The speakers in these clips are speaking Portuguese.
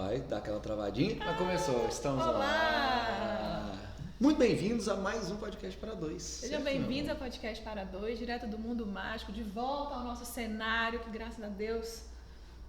Vai dar aquela travadinha, mas começou. Estamos Olá! lá. Muito bem-vindos a mais um Podcast para Dois. Sejam bem-vindos ao Podcast para Dois, direto do mundo mágico, de volta ao nosso cenário, que graças a Deus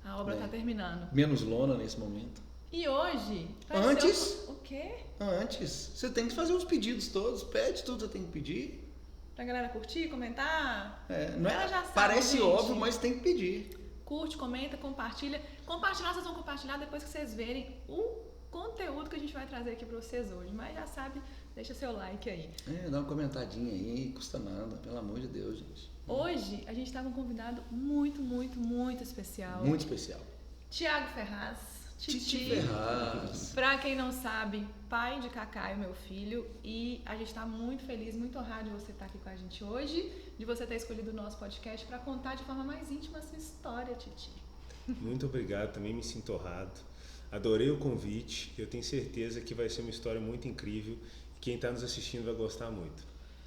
a obra está terminando. Menos lona nesse momento. E hoje... Antes... O quê? Antes, você tem que fazer os pedidos todos. Pede tudo, você tem que pedir. Pra galera curtir, comentar. Não é, Ela já sabe, parece gente. óbvio, mas tem que pedir. Curte, comenta, compartilha. Compartilhar, vocês vão compartilhar depois que vocês verem o conteúdo que a gente vai trazer aqui pra vocês hoje. Mas já sabe, deixa seu like aí. Dá uma comentadinha aí, custa nada, pelo amor de Deus, gente. Hoje a gente tá com um convidado muito especial. Muito especial. Thiago Ferraz. Titi Ferraz. Pra quem não sabe, pai de Cacaio, meu filho, e a gente tá muito feliz, muito honrado de você estar aqui com a gente hoje, de você ter escolhido o nosso podcast para contar de forma mais íntima a sua história, Titi. Muito obrigado, também me sinto honrado. Adorei o convite, eu tenho certeza que vai ser uma história muito incrível e quem está nos assistindo vai gostar muito.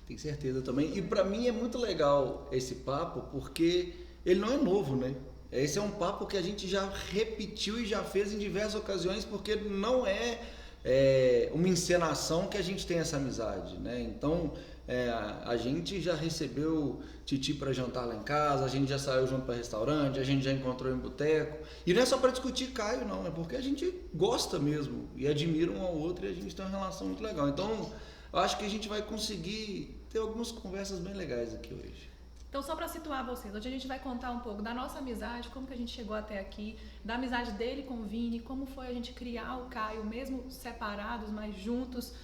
Tenho certeza também. E para mim é muito legal esse papo porque ele não é novo, né? Esse é um papo que a gente já repetiu e já fez em diversas ocasiões porque não é uma encenação que a gente tem essa amizade, né? Então a gente já recebeu Titi para jantar lá em casa, a gente já saiu junto para restaurante, a gente já encontrou em boteco. E não é só para discutir Caio, não, é porque a gente gosta mesmo e admira um ao outro e a gente tem uma relação muito legal. Então eu acho que a gente vai conseguir ter algumas conversas bem legais aqui hoje. Então, só para situar vocês, hoje a gente vai contar um pouco da nossa amizade, como que a gente chegou até aqui, da amizade dele com o Vini, como foi a gente criar o Caio, mesmo separados, mas juntos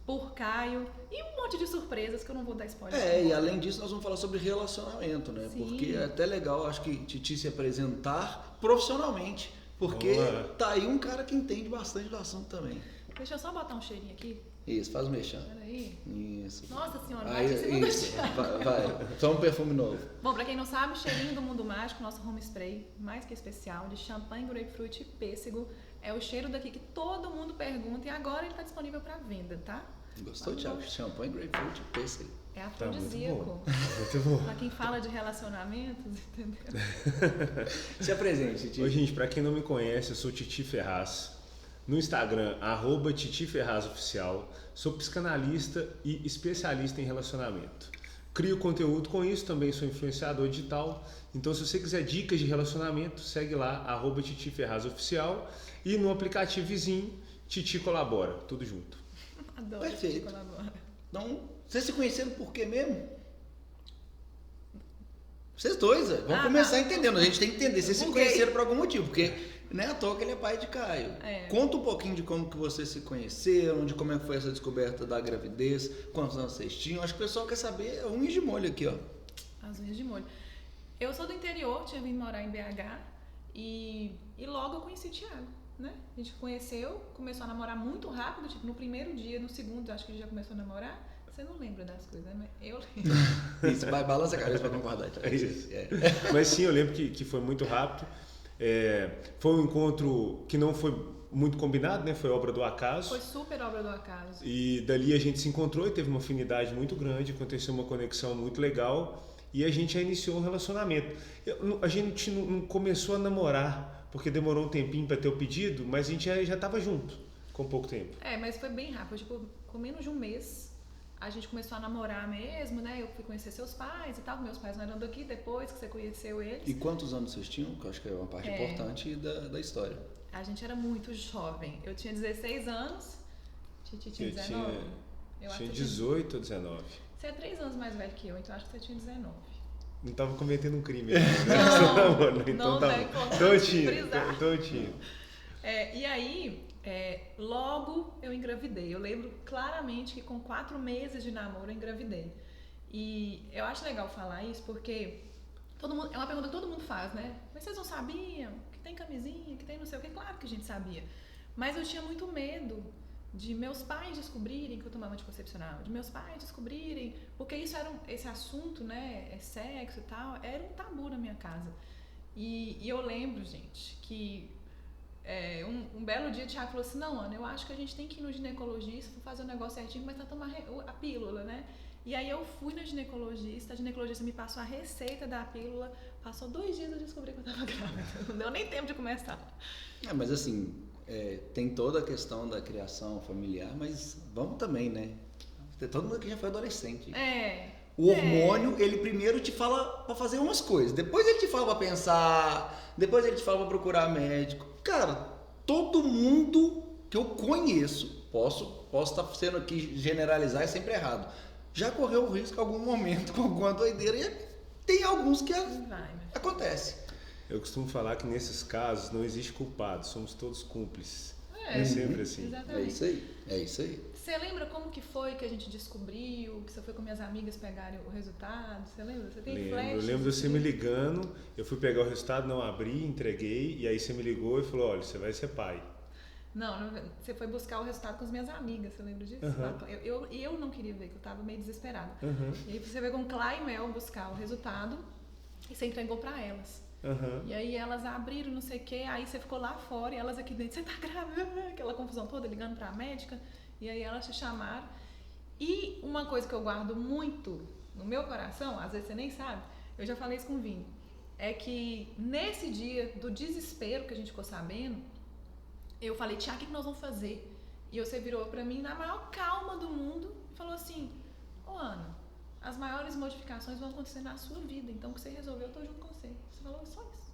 por Caio, e um monte de surpresas que eu não vou dar spoiler. E além disso nós vamos falar sobre relacionamento, né? Sim. Porque é até legal, acho que Titi se apresentar profissionalmente, porque tá aí um cara que entende bastante do assunto também. Deixa eu só botar um cheirinho aqui. Isso, faz mexendo. Peraí. Isso. Nossa senhora, Aí, vai em cima do isso, Thiago. vai. Só um perfume novo. Bom, pra quem não sabe, cheirinho do mundo mágico, nosso home spray, mais que especial, de champanhe, grapefruit e pêssego. É o cheiro daqui que todo mundo pergunta e agora ele tá disponível pra venda, tá? Gostou, Thiago? Champanhe, grapefruit e pêssego. É afrodisíaco. Muito bom. Pra quem fala de relacionamentos, entendeu? Se apresente, Titi. Oi, gente, para quem não me conhece, eu sou Titi Ferraz. No Instagram, @TitiFerrazOficial. Sou psicanalista e especialista em relacionamento. Crio conteúdo com isso, também sou influenciador digital. Então, se você quiser dicas de relacionamento, segue lá, @TitiFerrazOficial. E no aplicativo vizinho, Titi Colabora, tudo junto. Adoro. Perfeito. Colabora. Então, vocês se conheceram por quê mesmo? Vocês dois, vamos começar entendendo. A gente tem que entender. Vocês se conheceram por algum motivo, porque não é à toa que ele é pai de Caio. Conta um pouquinho de como que vocês se conheceram, de como é que foi essa descoberta da gravidez, quantos anos vocês tinham. Acho que o pessoal quer saber unhas de molho aqui, ó. As unhas de molho. Eu sou do interior, tinha vindo morar em BH e logo eu conheci o Thiago, né? A gente conheceu, começou a namorar muito rápido, tipo no primeiro dia, no segundo, acho que ele já começou a namorar. Você não lembra das coisas, né? Eu lembro. Isso, vai, balança a cabeça pra concordar. É isso. Mas sim, eu lembro que foi muito rápido. Foi um encontro que não foi muito combinado, né? Foi obra do acaso. Foi super obra do acaso. E dali a gente se encontrou e teve uma afinidade muito grande, aconteceu uma conexão muito legal e a gente já iniciou um relacionamento. A gente não começou a namorar porque demorou um tempinho para ter o pedido, mas a gente já estava junto com pouco tempo. Mas foi bem rápido, tipo, com menos de um mês. A gente começou a namorar mesmo, né? Eu fui conhecer seus pais e tal. Meus pais não eram daqui depois que você conheceu eles. E quantos anos vocês tinham? Que eu acho que é uma parte importante da história. A gente era muito jovem. Eu tinha 16 anos. Titi tinha 19. Eu tinha 18 ou 19. Você é 3 anos mais velho que eu, então acho que você tinha 19. Não estava cometendo um crime. Não tá é importante então eu tinha. E aí... logo eu engravidei. Eu lembro claramente que com 4 meses de namoro eu engravidei. E eu acho legal falar isso porque é uma pergunta que todo mundo faz, né? Mas vocês não sabiam que tem camisinha, que tem não sei o que? Claro que a gente sabia. Mas eu tinha muito medo de meus pais descobrirem que eu tomava anticoncepcional, de meus pais descobrirem, porque isso era esse assunto, né? Sexo e tal, era um tabu na minha casa. E eu lembro, gente, que um belo dia o Thiago falou assim, não, Ana, eu acho que a gente tem que ir no ginecologista, fazer o negócio certinho, mas tá tomar a pílula, né? E aí eu fui na ginecologista, a ginecologista me passou a receita da pílula, passou 2 dias eu descobri que eu tava grávida. Não deu nem tempo de começar. Mas assim, tem toda a questão da criação familiar, mas vamos também, né? Todo mundo aqui já foi adolescente. O hormônio, ele primeiro te fala pra fazer umas coisas, depois ele te fala pra pensar, depois ele te fala pra procurar médico. Cara, todo mundo que eu conheço, posso estar sendo aqui generalizar, é sempre errado, já correu o risco em algum momento com alguma doideira e tem alguns que acontece. Eu costumo falar que nesses casos não existe culpado, somos todos cúmplices. É sempre assim. Exatamente. É isso aí. Você lembra como que foi que a gente descobriu, que você foi com minhas amigas pegarem o resultado? Você lembra? Você tem flash? Eu lembro de você me ligando, eu fui pegar o resultado, não abri, entreguei, e aí você me ligou e falou, olha, você vai ser pai. Não, você foi buscar o resultado com as minhas amigas, você lembra disso? Eu não queria ver, que eu tava meio desesperada. E aí você veio com Clá e Mel buscar o resultado e você entregou pra elas. E aí elas abriram, não sei o que, aí você ficou lá fora e elas aqui dentro, você tá grávida, aquela confusão toda, ligando pra médica, e aí elas te chamaram. E uma coisa que eu guardo muito no meu coração, às vezes você nem sabe, eu já falei isso com o Vini, é que nesse dia do desespero que a gente ficou sabendo, eu falei, Tiago, o que nós vamos fazer? E você virou pra mim na maior calma do mundo e falou assim, Ana, as maiores modificações vão acontecer na sua vida, então o que você resolveu, eu tô junto com você. Você falou só isso.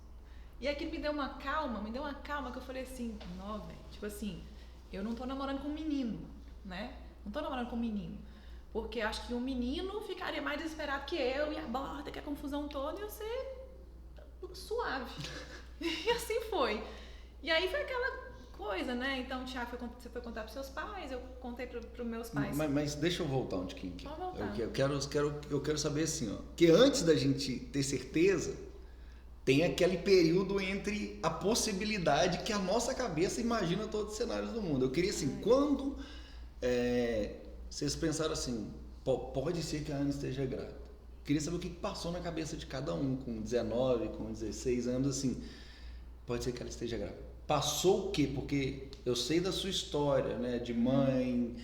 E aquilo me deu uma calma que eu falei assim, não, velho, tipo assim, eu não tô namorando com um menino, né? Não tô namorando com um menino. Porque acho que um menino ficaria mais desesperado que eu, e aborda, que a confusão toda, e eu ser suave. E assim foi. E aí foi aquela coisa, né? Então, Tiago, você foi contar pros seus pais, eu contei pros meus pais. Mas deixa eu voltar um tiquinho aqui. Pode voltar. Eu quero saber assim, ó, que antes da gente ter certeza, tem aquele período entre a possibilidade que a nossa cabeça imagina todos os cenários do mundo. Eu queria assim, quando vocês pensaram assim, pode ser que a Ana esteja grávida. Eu queria saber o que passou na cabeça de cada um, com 19, com 16 anos, assim, pode ser que ela esteja grávida. Passou o quê? Porque eu sei da sua história, né? De mãe,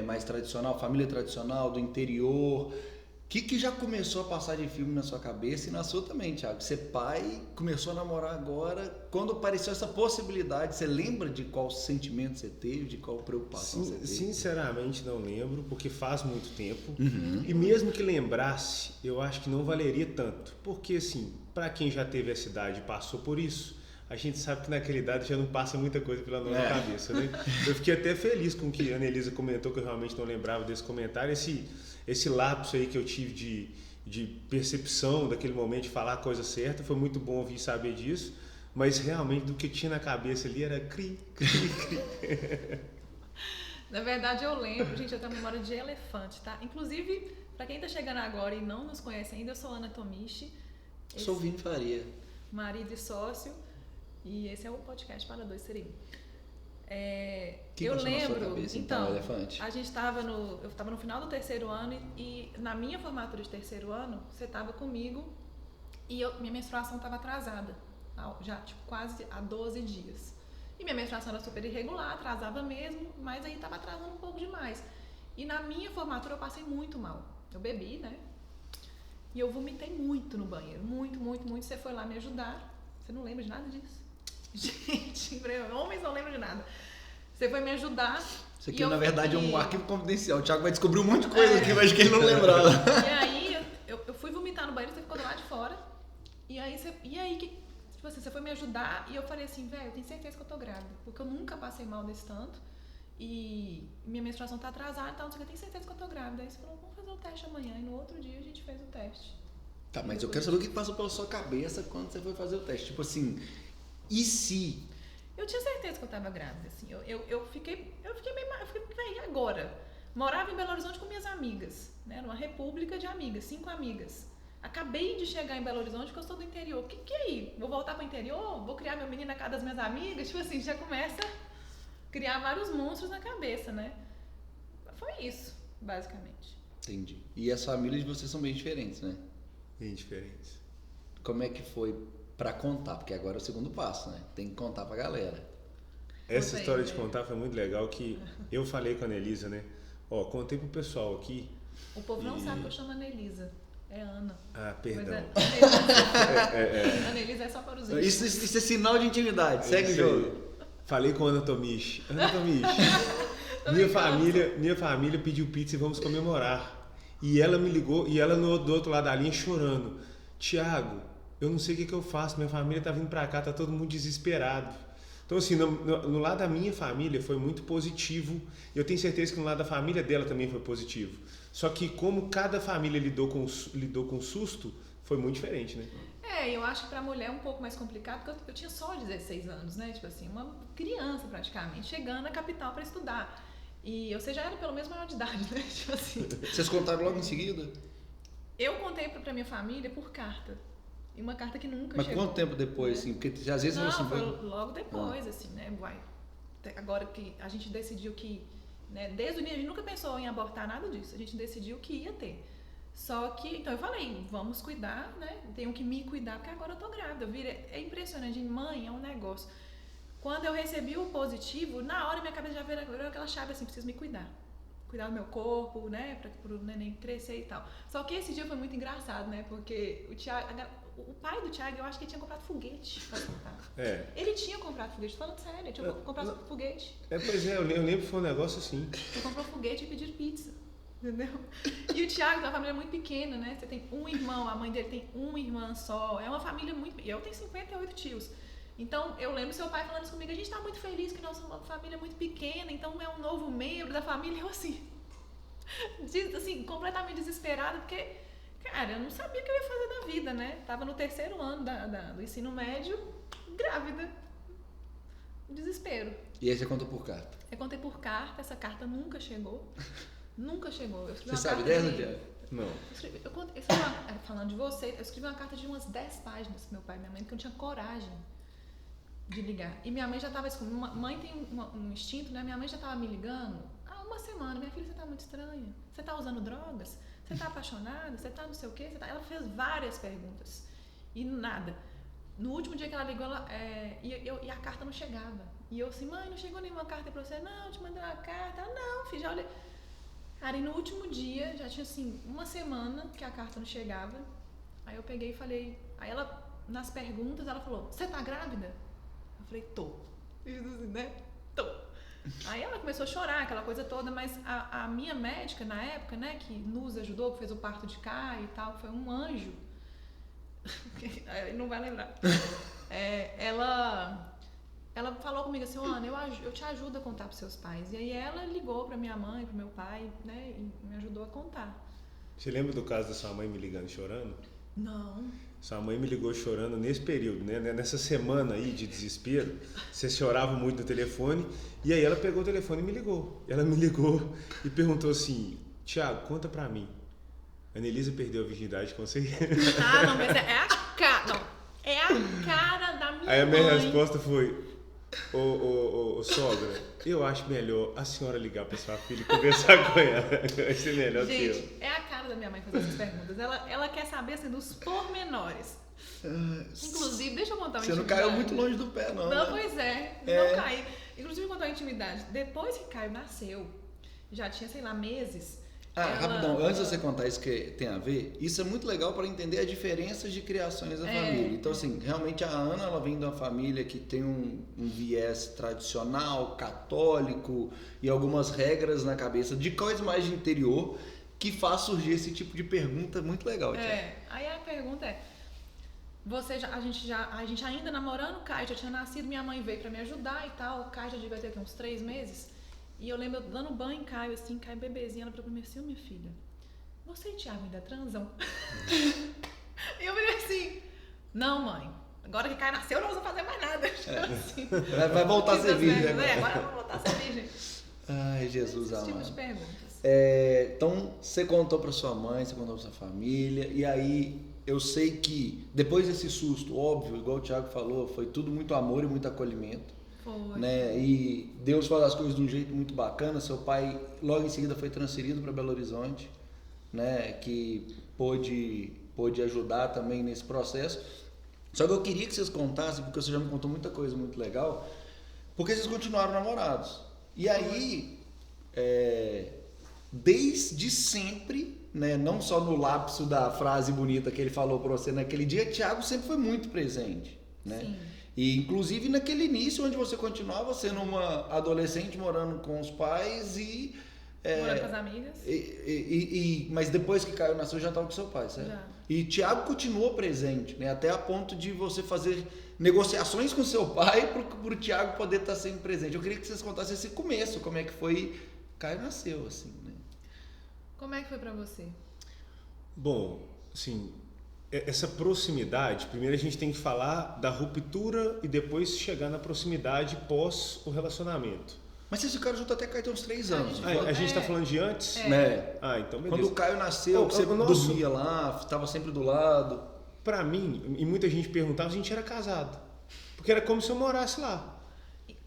mais tradicional, família tradicional, do interior. O que já começou a passar de filme na sua cabeça e na sua também, Thiago? Ser pai, começou a namorar agora. Quando apareceu essa possibilidade, você lembra de qual sentimento você teve, de qual preocupação você teve? Sinceramente não lembro, porque faz muito tempo. E mesmo que lembrasse, eu acho que não valeria tanto. Porque assim, para quem já teve essa idade e passou por isso, a gente sabe que naquela idade já não passa muita coisa pela nossa cabeça, né? Eu fiquei até feliz com o que a Ana Elisa comentou, que eu realmente não lembrava desse comentário. Esse lapso aí que eu tive de percepção daquele momento, de falar a coisa certa, foi muito bom ouvir e saber disso, mas realmente do que tinha na cabeça ali era cri. Na verdade eu lembro, gente, eu tenho memória de elefante, tá? Inclusive, pra quem tá chegando agora e não nos conhece ainda, eu sou Ana Tomichi. Sou Vini Faria. Marido e sócio. E esse é o podcast para dois seria. Que eu passou na lembro, sua cabeça, então, elefante? a gente eu estava no final do 3º ano e na minha formatura de 3º ano, você estava comigo e minha menstruação estava atrasada, já tipo quase há 12 dias. E minha menstruação era super irregular, atrasava mesmo, mas aí estava atrasando um pouco demais. E na minha formatura eu passei muito mal. Eu bebi, né? E eu vomitei muito no banheiro, muito. Você foi lá me ajudar. Você não lembra de nada disso? Gente, homens não lembram de nada. Você foi me ajudar. Isso aqui, na verdade, é um arquivo confidencial. O Thiago vai descobrir um monte de coisa aqui, mas que ele não lembrava. E aí, eu fui vomitar no banheiro, você ficou do lado de fora. E aí, tipo assim, você foi me ajudar e eu falei assim, velho, eu tenho certeza que eu tô grávida. Porque eu nunca passei mal desse tanto. E minha menstruação tá atrasada e tal, não sei o que, eu tenho certeza que eu tô grávida. Aí você falou, vamos fazer o teste amanhã. E no outro dia a gente fez o teste. Tá, mas eu quero saber o que passou pela sua cabeça quando você foi fazer o teste. Tipo assim, e se? Eu tinha certeza que eu tava grávida, assim. Eu fiquei meio, e agora? Morava em Belo Horizonte com minhas amigas, né? Numa república de amigas, 5 amigas. Acabei de chegar em Belo Horizonte, porque eu sou do interior. Que aí? Vou voltar pro interior? Vou criar meu menino na casa das minhas amigas? Tipo assim, já começa a criar vários monstros na cabeça, né? Foi isso, basicamente. Entendi. E as famílias de vocês são bem diferentes, né? Bem diferentes. Como é que foi pra contar? Porque agora é o segundo passo, né? Tem que contar pra galera. Essa história de contar foi muito legal, que eu falei com a Anelisa, né? Ó, contei pro pessoal aqui, O povo não sabe que eu chamo Anelisa. É Ana. Ah, perdão. Anelisa é só para os íntimos. Isso é sinal de intimidade. Segue o jogo. Falei com a Ana Tomichi. Ana Tomichi, minha família pediu pizza e vamos comemorar. E ela me ligou, e ela do outro lado da linha chorando. Tiago, eu não sei o que eu faço, minha família tá vindo pra cá, tá todo mundo desesperado. Então, assim, no lado da minha família foi muito positivo. E eu tenho certeza que no lado da família dela também foi positivo. Só que como cada família lidou com o susto, foi muito diferente, né? Eu acho que pra mulher é um pouco mais complicado, porque eu tinha só 16 anos, né? Tipo assim, uma criança praticamente, chegando na capital pra estudar. E você já era pelo menos maior de idade, né? Tipo assim. Vocês contaram logo em seguida? Eu contei pra minha família por carta. E uma carta que nunca Mas chegou. quanto tempo depois, assim? Porque às vezes não, assim, foi logo depois, assim, né? Agora que a gente decidiu que, né? Desde o início, a gente nunca pensou em abortar nada disso. A gente decidiu que ia ter. Só que, então eu falei, vamos cuidar, né? Tenho que me cuidar, porque agora eu tô grávida. É impressionante, mãe, é um negócio. Quando eu recebi o positivo, na hora minha cabeça já virou aquela chave assim, preciso me cuidar. Cuidar do meu corpo, né? Pro neném crescer e tal. Só que esse dia foi muito engraçado, né? Porque o pai do Thiago, eu acho que ele tinha comprado foguete pra soltar. Ele tinha comprado foguete, falando sério, ele tinha comprado foguete. Pois é, eu lembro que foi um negócio assim. Ele comprou foguete e pediram pizza. Entendeu? E o Thiago tem uma família muito pequena, né? Você tem um irmão, a mãe dele tem uma irmã só. É uma família muito... E eu tenho 58 tios. Então, eu lembro seu pai falando isso comigo. A gente tá muito feliz que nossa família é muito pequena, então é um novo membro da família. Eu, assim, completamente desesperada, porque, cara, eu não sabia o que eu ia fazer da vida, né? Tava no 3º ano do ensino médio, grávida. Desespero. E aí você contou por carta? Eu contei por carta, essa carta nunca chegou. Nunca chegou. Você sabe dela, Tiago? Não. Falando de você, eu escrevi uma carta de umas 10 páginas pro meu pai e minha mãe, porque eu não tinha coragem de ligar. E minha mãe já tava... Mãe tem um instinto, né? Minha mãe já tava me ligando há uma semana. Minha filha, você tá muito estranha. Você tá usando drogas? Você tá apaixonada? Você tá não sei o quê? Ela fez várias perguntas. E nada. No último dia que ela ligou, e a carta não chegava. E eu assim, mãe, não chegou nenhuma carta pra você? Não, eu te mandei uma carta. Não, filho, já olhei... Cara, e no último dia, já tinha assim, uma semana que a carta não chegava. Aí eu peguei e falei... Aí ela, nas perguntas, ela falou, você tá grávida? Eu falei, tô. E assim, né? Tô. Aí ela começou a chorar, aquela coisa toda, mas a minha médica na época, né, que nos ajudou, que fez o parto de Caio e tal, foi um anjo. Ele não vai lembrar. Ela falou comigo assim, Ana, eu te ajudo a contar pros seus pais. E aí ela ligou pra minha mãe, pro meu pai, né, e me ajudou a contar. Você lembra do caso da sua mãe me ligando chorando? Não. Sua mãe me ligou chorando nesse período, né? Nessa semana aí de desespero. Você chorava muito no telefone. E aí ela pegou o telefone e me ligou. Ela me ligou e perguntou assim, Tiago, conta pra mim. A Anelisa perdeu a virgindade com você? Não, mas é a cara da minha mãe. Aí a minha resposta foi, ô sogra, eu acho melhor a senhora ligar pra sua filha e conversar com ela. Vai ser melhor que eu. Gente, é a cara da minha mãe fazer essas perguntas. Ela quer saber assim, dos pormenores. Inclusive, deixa eu contar uma intimidade. Você não caiu muito longe do pé, não. Não, né? Pois é, não caí. Inclusive, contar uma intimidade. Depois que Caio nasceu, já tinha, sei lá, meses. Rapidão, antes de você contar isso que tem a ver, isso é muito legal para entender as diferenças de criações da família. Então, assim, realmente a Ana, ela vem de uma família que tem um viés tradicional, católico e algumas regras na cabeça de coisas mais de interior que faz surgir esse tipo de pergunta muito legal. Aí a pergunta é, a gente ainda namorando, o Caio já tinha nascido, minha mãe veio para me ajudar e tal, o Caio já devia ter aqui uns 3 meses. E eu lembro eu dando banho em Caio, assim, Caio bebezinho, ela falou pra mim assim, minha filha, você e Thiago ainda transam? E eu falei assim, não, mãe, agora que Caio nasceu, eu não vou fazer mais nada. Assim, vai voltar a ser virgem. Agora eu vou voltar a ser virgem. Ai, Jesus amado. Esse tipo de perguntas. Então, você contou pra sua mãe, você contou pra sua família, e aí eu sei que depois desse susto, óbvio, igual o Thiago falou, foi tudo muito amor e muito acolhimento. Foi. Né? E Deus faz as coisas de um jeito muito bacana. Seu pai logo em seguida foi transferido para Belo Horizonte, né? Que pôde ajudar também nesse processo. Só que eu queria que vocês contassem, porque você já me contou muita coisa muito legal, porque vocês continuaram namorados. E aí desde sempre, né? Não só no lapso da frase bonita que ele falou para você naquele dia, Thiago sempre foi muito presente, né? Sim. E inclusive naquele início onde você continuava sendo uma adolescente morando com os pais e Morando com as amigas. mas depois que Caio nasceu já estava com seu pai, certo? Já. E Thiago continuou presente, né? Até a ponto de você fazer negociações com seu pai para o Thiago poder estar sempre presente. Eu queria que vocês contassem esse começo, como é que foi Caio nasceu, assim, né? Como é que foi pra você? Bom, assim, essa proximidade, primeiro a gente tem que falar da ruptura e depois chegar na proximidade pós o relacionamento. Mas vocês ficaram juntos até Caio tem uns 3 anos. A gente está falando de antes? Né? Então beleza. Quando o Caio nasceu, você dormia lá, estava sempre do lado. Pra mim, e muita gente perguntava, a gente era casado. Porque era como se eu morasse lá.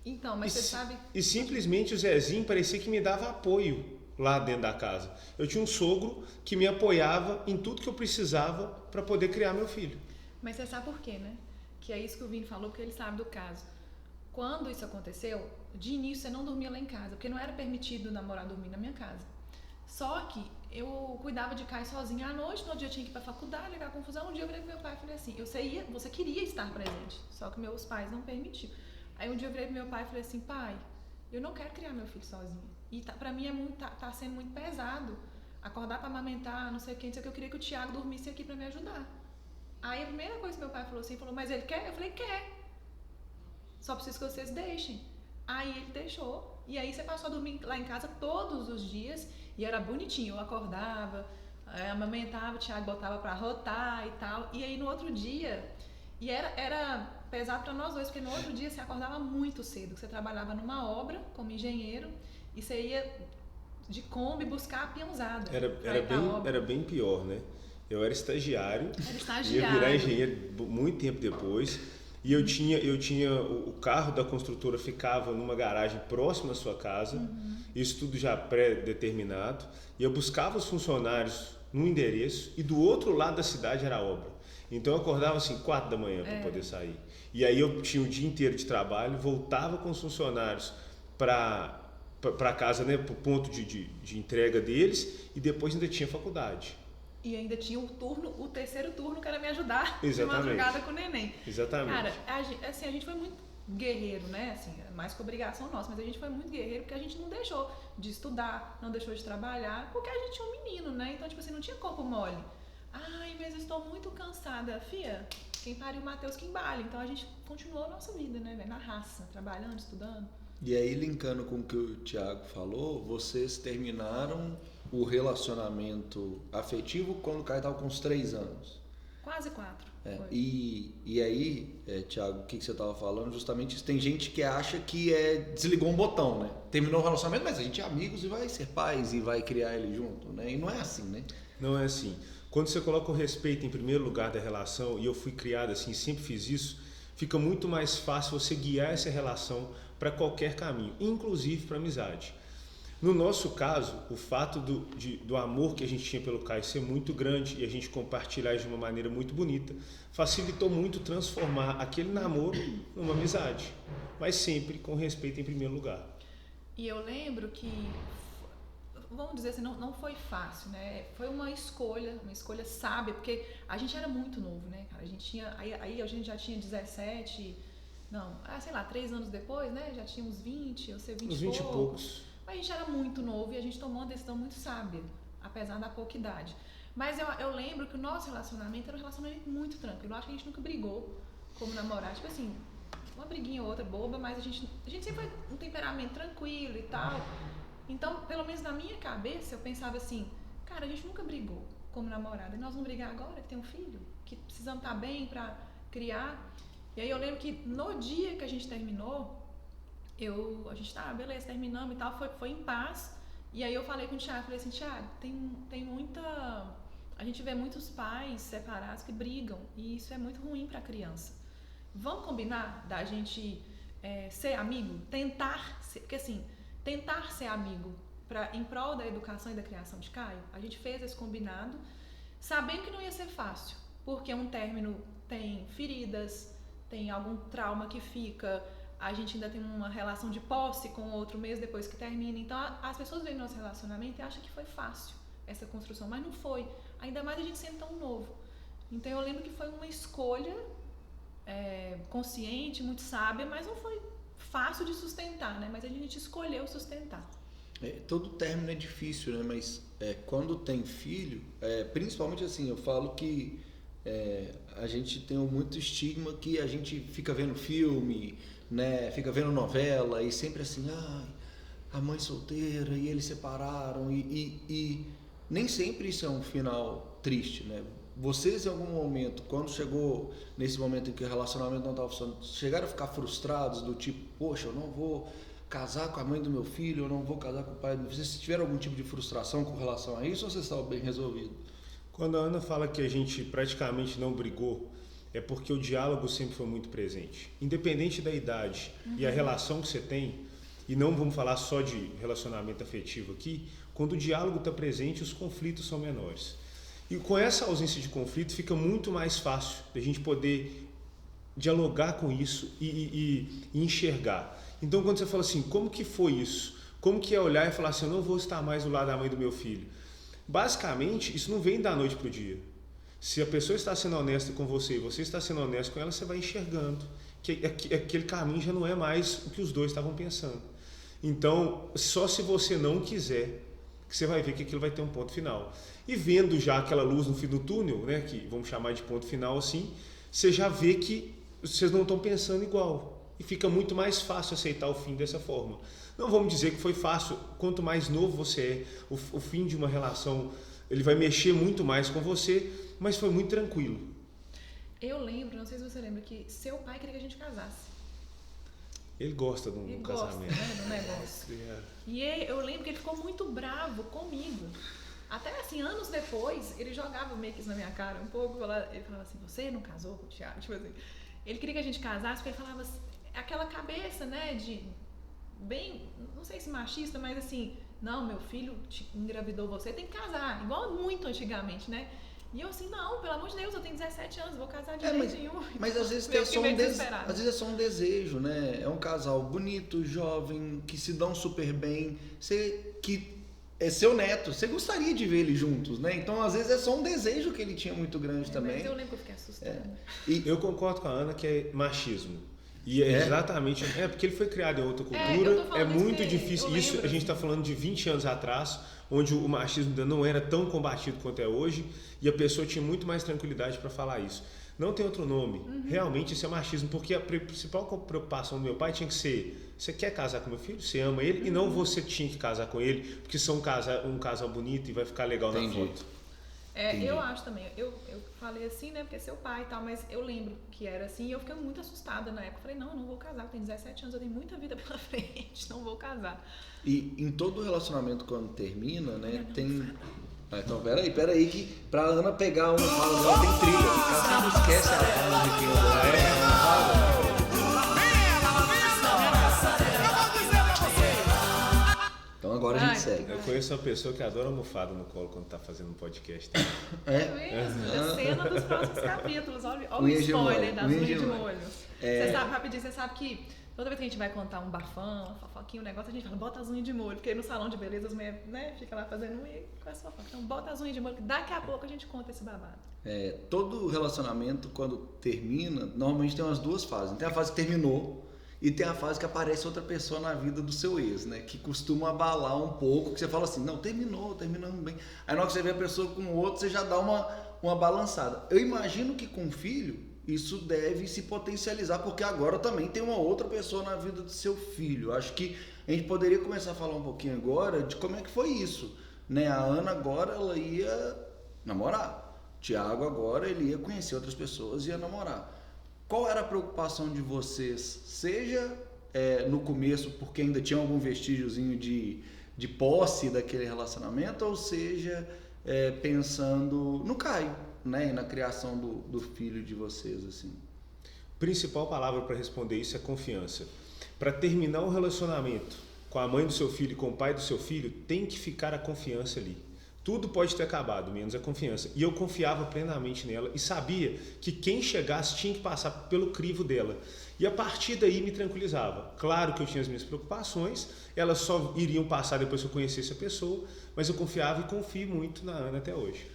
Então, mas você sabe... E simplesmente o Zezinho parecia que me dava apoio lá dentro da casa. Eu tinha um sogro que me apoiava em tudo que eu precisava para poder criar meu filho. Mas você sabe por quê, né? Que é isso que o Vini falou, porque ele sabe do caso. Quando isso aconteceu, de início você não dormia lá em casa, porque não era permitido namorar dormir na minha casa. Só que eu cuidava de Caio sozinha à noite, no outro dia eu tinha que ir pra faculdade, ligar confusão. Um dia eu virei pro meu pai e falei assim, você queria estar presente, só que meus pais não permitiam. Aí um dia eu virei pro meu pai e falei assim, pai, eu não quero criar meu filho sozinha. E pra mim tá sendo muito pesado acordar pra amamentar, não sei o que, eu queria que o Thiago dormisse aqui pra me ajudar. Aí a primeira coisa que meu pai falou assim, mas ele quer? Eu falei, quer. Só preciso que vocês deixem. Aí ele deixou. E aí você passou a dormir lá em casa todos os dias. E era bonitinho. Eu acordava, amamentava, o Thiago botava pra rotar e tal. E aí no outro dia... E era pesado pra nós dois, porque no outro dia você acordava muito cedo. Você trabalhava numa obra como engenheiro. E você ia de Kombi buscar a peãozada. Era bem pior, né? Eu era estagiário. Ia virar engenheiro muito tempo depois. E eu tinha o carro da construtora ficava numa garagem próxima à sua casa, isso tudo já pré-determinado. E eu buscava os funcionários no endereço e do outro lado da cidade era a obra. Então eu acordava assim 4 da manhã para poder sair. E aí eu tinha o dia inteiro de trabalho, voltava com os funcionários para casa, né, para o ponto de entrega deles, e depois ainda tinha faculdade. E ainda tinha o terceiro turno que era me ajudar. Exatamente. De madrugada com o neném. Exatamente. Cara, a gente foi muito guerreiro, né? Assim, mais que obrigação nossa, mas a gente foi muito guerreiro porque a gente não deixou de estudar, não deixou de trabalhar, porque a gente tinha um menino, né? Então, tipo assim, não tinha corpo mole. Ai, mas eu estou muito cansada. Fia, quem pariu o Matheus que embale. Então a gente continuou a nossa vida, né? Na raça, trabalhando, estudando. E aí, linkando com o que o Thiago falou, vocês terminaram o relacionamento afetivo quando o Caio estava com uns 3 anos. Quase 4. E aí, Thiago, o que você estava falando? Justamente isso. Tem gente que acha que desligou um botão, né? Terminou o relacionamento, mas a gente é amigos e vai ser pais e vai criar ele junto, né? E não é assim, né? Não é assim. Quando você coloca o respeito em primeiro lugar da relação, e eu fui criado assim, sempre fiz isso, fica muito mais fácil você guiar essa relação para qualquer caminho, inclusive para amizade. No nosso caso, o fato do amor que a gente tinha pelo Caio ser muito grande e a gente compartilhar de uma maneira muito bonita, facilitou muito transformar aquele namoro numa amizade, mas sempre com respeito em primeiro lugar. E eu lembro que, vamos dizer assim, não foi fácil, né? Foi uma escolha sábia, porque a gente era muito novo, né, cara? A gente tinha, aí a gente já tinha 17, sei lá, 3 anos depois, né? Já tinha uns 20, eu sei, 20 uns 20 e poucos. Mas a gente era muito novo e a gente tomou uma decisão muito sábia, apesar da pouca idade. Mas eu lembro que o nosso relacionamento era um relacionamento muito tranquilo. Eu acho que a gente nunca brigou como namorar. Tipo assim, uma briguinha ou outra boba, mas a gente sempre foi um temperamento tranquilo e tal. Então, pelo menos na minha cabeça, eu pensava assim, cara, a gente nunca brigou como namorada. E nós vamos brigar agora que tem um filho? Que precisamos estar bem pra criar? E aí eu lembro que no dia que a gente terminou, a gente beleza, terminamos e tal, foi em paz. E aí eu falei com o Thiago, falei assim, Thiago, tem muita... A gente vê muitos pais separados que brigam e isso é muito ruim pra criança. Vamos combinar da gente ser amigo? Tentar ser, porque assim, tentar ser amigo em prol da educação e da criação de Caio? A gente fez esse combinado, sabendo que não ia ser fácil, porque um término tem feridas, tem algum trauma que fica... a gente ainda tem uma relação de posse com o outro mês depois que termina. Então as pessoas veem nosso relacionamento e acham que foi fácil essa construção, mas não foi. Ainda mais a gente sendo tão novo. Então eu lembro que foi uma escolha consciente, muito sábia, mas não foi fácil de sustentar, né? Mas a gente escolheu sustentar. Todo término é difícil, né? Mas quando tem filho, principalmente assim, eu falo que a gente tem muito estigma que a gente fica vendo filme, né? Fica vendo novela e sempre assim, a mãe solteira e eles separaram e nem sempre isso é um final triste, né? Vocês em algum momento, quando chegou nesse momento em que o relacionamento não estava funcionando, chegaram a ficar frustrados do tipo, poxa, eu não vou casar com a mãe do meu filho, eu não vou casar com o pai do meu filho. Vocês tiveram algum tipo de frustração com relação a isso ou vocês estavam bem resolvidos? Quando a Ana fala que a gente praticamente não brigou, é porque o diálogo sempre foi muito presente. Independente da idade e a relação que você tem, e não vamos falar só de relacionamento afetivo aqui, quando o diálogo está presente, os conflitos são menores. E com essa ausência de conflito, fica muito mais fácil a gente poder dialogar com isso e enxergar. Então, quando você fala assim, como que foi isso? Como que é olhar e falar assim, eu não vou estar mais do lado da mãe do meu filho? Basicamente, isso não vem da noite para o dia. Se a pessoa está sendo honesta com você e você está sendo honesto com ela, você vai enxergando que aquele caminho já não é mais o que os dois estavam pensando. Então, só se você não quiser, que você vai ver que aquilo vai ter um ponto final. E vendo já aquela luz no fim do túnel, né, que vamos chamar de ponto final assim, você já vê que vocês não estão pensando igual. E fica muito mais fácil aceitar o fim dessa forma. Não vamos dizer que foi fácil. Quanto mais novo você é, o fim de uma relação, ele vai mexer muito mais com você, mas foi muito tranquilo. Eu lembro, não sei se você lembra, que seu pai queria que a gente casasse. Ele gosta de um casamento. Né, do negócio. E eu lembro que ele ficou muito bravo comigo. Até assim, anos depois, ele jogava meio que isso na minha cara um pouco. Ele falava assim, você não casou com o Thiago? Tipo assim, ele queria que a gente casasse porque ele falava assim, aquela cabeça, né, de bem, não sei se machista, mas assim, não, meu filho engravidou você, tem que casar. Igual muito antigamente, né? E eu assim, não, pelo amor de Deus, eu tenho 17 anos, vou casar de jeito nenhum. Mas às vezes, às vezes é só um desejo, né? É um casal bonito, jovem, que se dão super bem, que é seu neto, você gostaria de ver eles juntos, né? Então, às vezes, é só um desejo que ele tinha muito grande também. Mas eu lembro que eu fiquei assustada. Eu concordo com a Ana que é machismo. E é exatamente, porque ele foi criado em outra cultura, é muito difícil. Isso a gente está falando de 20 anos atrás, onde o machismo ainda não era tão combatido quanto é hoje, e a pessoa tinha muito mais tranquilidade para falar isso. Não tem outro nome. Realmente isso é machismo, porque a principal preocupação do meu pai tinha que ser, você quer casar com meu filho? Você ama ele? E não você tinha que casar com ele, porque são um casal bonito e vai ficar legal na foto. Eu acho também, eu falei assim, né, porque é seu pai e tal, mas eu lembro que era assim e eu fiquei muito assustada na época. Falei, não, eu não vou casar, eu tenho 17 anos, eu tenho muita vida pela frente, não vou casar. E em todo relacionamento quando termina, né, tem... então, peraí, que pra Ana pegar uma fala dela tem trilha, ela não esquece a fala de quem ela é. Então agora a gente segue. Eu conheço uma pessoa que adora almofada no colo quando tá fazendo um podcast. É mesmo? A cena dos próximos capítulos. Olha o spoiler das unhas de molho. Você sabe, rapidinho, você sabe que toda vez que a gente vai contar um bafão, uma fofoquinha, um negócio, a gente fala, bota as unhas de molho. Porque no salão de beleza as mulheres, né, ficam lá fazendo unha com essa fofoca. Então bota as unhas de molho, que daqui a pouco a gente conta esse babado. Todo relacionamento, quando termina, normalmente tem umas duas fases. Tem a fase que terminou, e tem a fase que aparece outra pessoa na vida do seu ex, né? Que costuma abalar um pouco, que você fala assim, não, terminando bem. Aí na hora que você vê a pessoa com o outro, você já dá uma balançada. Eu imagino que com o filho, isso deve se potencializar, porque agora também tem uma outra pessoa na vida do seu filho. Acho que a gente poderia começar a falar um pouquinho agora de como é que foi isso, né? A Ana agora, ela ia namorar. O Thiago agora, ele ia conhecer outras pessoas e ia namorar. Qual era a preocupação de vocês, seja no começo, porque ainda tinha algum vestígiozinho de posse daquele relacionamento, ou seja, pensando no Caio, né, e na criação do filho de vocês, assim? Principal palavra para responder isso é confiança. Para terminar um relacionamento com a mãe do seu filho e com o pai do seu filho, tem que ficar a confiança ali. Tudo pode ter acabado, menos a confiança. E eu confiava plenamente nela e sabia que quem chegasse tinha que passar pelo crivo dela. E a partir daí me tranquilizava. Claro que eu tinha as minhas preocupações, elas só iriam passar depois que eu conhecesse a pessoa, mas eu confiava e confio muito na Ana até hoje.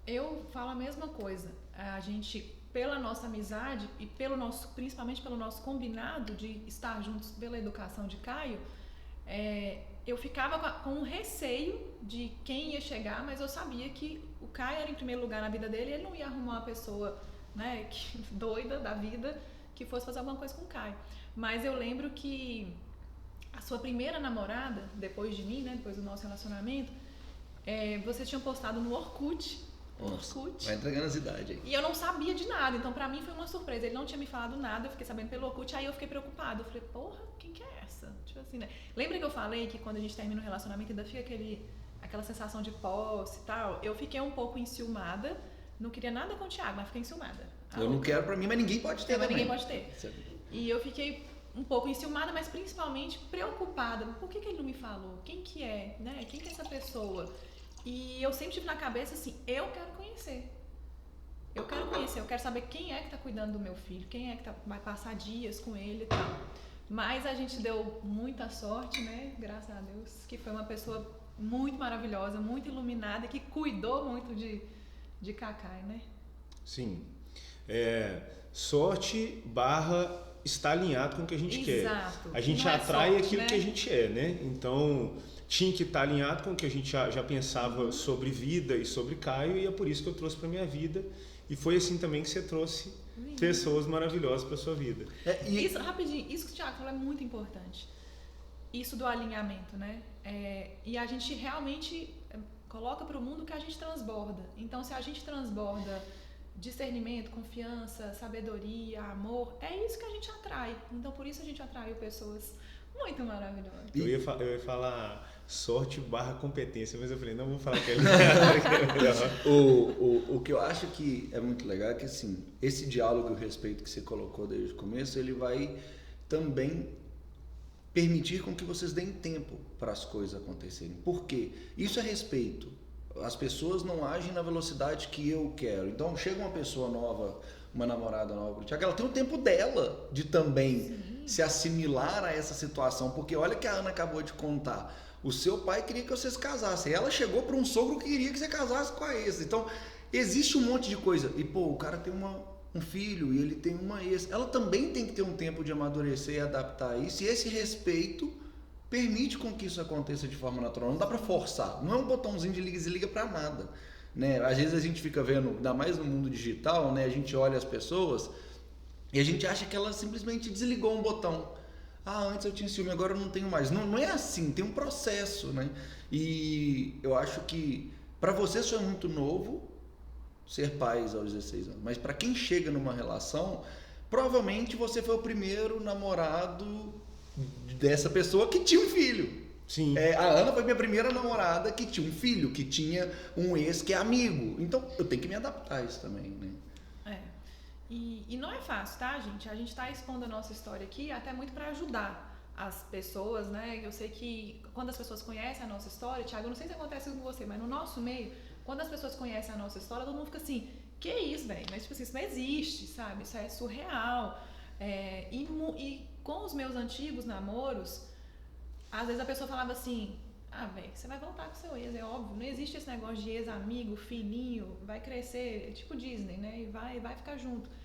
Eu falo a mesma coisa. A gente, pela nossa amizade e principalmente pelo nosso combinado de estar juntos pela educação de Caio, eu ficava com um receio de quem ia chegar, mas eu sabia que o Caio era em primeiro lugar na vida dele e ele não ia arrumar uma pessoa, né, doida da vida que fosse fazer alguma coisa com o Caio. Mas eu lembro que a sua primeira namorada, depois de mim, né, depois do nosso relacionamento, vocês tinham postado no Orkut. Nossa, vai entregando as idades aí. E eu não sabia de nada, então pra mim foi uma surpresa. Ele não tinha me falado nada, eu fiquei sabendo pelo Orkut, aí eu fiquei preocupada. Eu falei, porra, quem que é essa? Tipo assim, né? Lembra que eu falei que quando a gente termina um relacionamento ainda fica aquela sensação de posse e tal? Eu fiquei um pouco enciumada, não queria nada com o Thiago, mas fiquei enciumada. Eu não quero pra mim, mas ninguém pode ter também. Ninguém pode ter. E eu fiquei um pouco enciumada, mas principalmente preocupada. Por que ele não me falou? Quem que é? Né? Quem que é essa pessoa? E eu sempre tive na cabeça assim, eu quero conhecer. Eu quero saber quem é que tá cuidando do meu filho, quem é que vai passar dias com ele e tal. Mas a gente deu muita sorte, né? Graças a Deus, que foi uma pessoa muito maravilhosa, muito iluminada, que cuidou muito de Cacai, né? Sim. Sorte / estar alinhado com o que a gente quer. A gente atrai aquilo que a gente é, né? Então, tinha que estar alinhado com o que a gente já pensava sobre vida e sobre Caio, e é por isso que eu trouxe para minha vida. E foi assim também que você trouxe pessoas maravilhosas para sua vida. Isso, rapidinho, isso que o Thiago falou é muito importante. Isso do alinhamento, né? E a gente realmente coloca para o mundo que a gente transborda. Então, se a gente transborda discernimento, confiança, sabedoria, amor, é isso que a gente atrai. Então, por isso a gente atraiu pessoas muito maravilhosas. Eu ia falar sorte / competência, mas eu falei, não vou falar que é o que eu acho que é muito legal é que, assim, esse diálogo e o respeito que você colocou desde o começo, ele vai também permitir com que vocês deem tempo para as coisas acontecerem. Por quê? Isso é respeito. As pessoas não agem na velocidade que eu quero. Então, chega uma pessoa nova, uma namorada nova, ela tem o tempo dela de também se assimilar a essa situação. Porque olha que a Ana acabou de contar. O seu pai queria que vocês casassem. Ela chegou para um sogro que queria que você casasse com a ex. Então, existe um monte de coisa. E, o cara tem um filho e ele tem uma ex. Ela também tem que ter um tempo de amadurecer e adaptar isso. E esse respeito permite com que isso aconteça de forma natural. Não dá para forçar. Não é um botãozinho de liga e desliga para nada. Né? Às vezes a gente fica vendo, ainda mais no mundo digital, né? A gente olha as pessoas e a gente acha que ela simplesmente desligou um botão. Antes eu tinha ciúme, agora eu não tenho mais. Não é assim, tem um processo, né? E eu acho que para você isso é muito novo, ser pais aos 16 anos. Mas para quem chega numa relação, provavelmente você foi o primeiro namorado dessa pessoa que tinha um filho. Sim. A Ana foi minha primeira namorada que tinha um filho, que tinha um ex que é amigo. Então eu tenho que me adaptar a isso também, né? E não é fácil, tá, gente? A gente tá expondo a nossa história aqui até muito para ajudar as pessoas, né? Eu sei que quando as pessoas conhecem a nossa história, Thiago, eu não sei se acontece com você, mas no nosso meio, quando as pessoas conhecem a nossa história, todo mundo fica assim, que isso, velho? Mas tipo assim, isso não existe, sabe? Isso é surreal. E com os meus antigos namoros, às vezes a pessoa falava assim, velho, você vai voltar com seu ex, é óbvio, não existe esse negócio de ex-amigo, filhinho, vai crescer, tipo Disney, né? E vai ficar junto.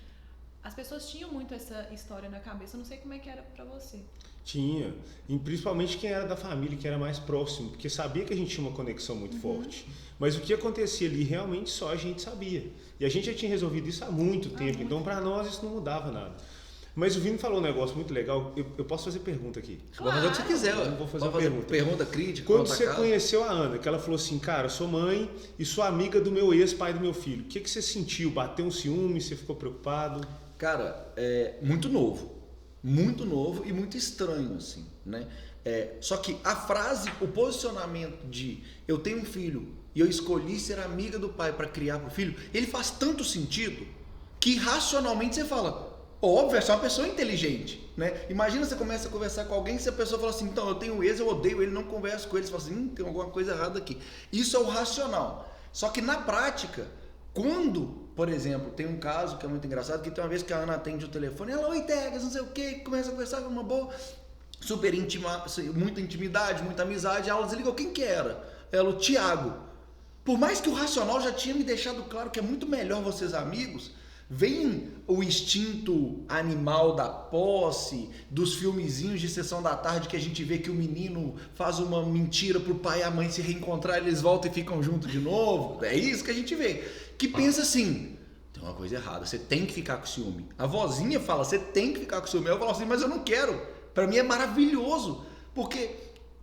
As pessoas tinham muito essa história na cabeça, eu não sei como é que era pra você. Tinha, e principalmente quem era da família, que era mais próximo, porque sabia que a gente tinha uma conexão muito forte. Mas o que acontecia ali realmente só a gente sabia. E a gente já tinha resolvido isso há muito tempo, então para nós isso não mudava nada. Mas o Vini falou um negócio muito legal, eu posso fazer pergunta aqui. Claro. Vou fazer o que você quiser. Eu não vou fazer uma pergunta. Pergunta crítica. Quando você conheceu a Ana, que ela falou assim, cara, sou mãe e sou amiga do meu ex, pai do meu filho. O que você sentiu? Bateu um ciúme? Você ficou preocupado? Cara, muito novo e muito estranho, assim, né? Só que a frase, o posicionamento de eu tenho um filho e eu escolhi ser amiga do pai para criar pro filho, ele faz tanto sentido que racionalmente você fala, Óbvio, é só uma pessoa inteligente, né? Imagina você começa a conversar com alguém, se a pessoa fala assim, então, eu tenho ex, eu odeio ele, não converso com ele, você fala assim, tem alguma coisa errada aqui. Isso é o racional. Só que na prática, quando, por exemplo, tem um caso que é muito engraçado, que tem uma vez que a Ana atende o telefone, ela, oi, Tegas, não sei o quê, começa a conversar com uma boa, super íntima, muita intimidade, muita amizade, ela desligou, quem que era? Ela, o Thiago. Por mais que o racional já tinha me deixado claro que é muito melhor vocês amigos, vem o instinto animal da posse, dos filmezinhos de sessão da tarde que a gente vê que o menino faz uma mentira pro pai e a mãe se reencontrar, eles voltam e ficam juntos de novo. É isso que a gente vê. Que pensa assim, tem uma coisa errada, você tem que ficar com ciúme. A vozinha fala, você tem que ficar com ciúme. Eu falo assim, mas eu não quero. Pra mim é maravilhoso. Porque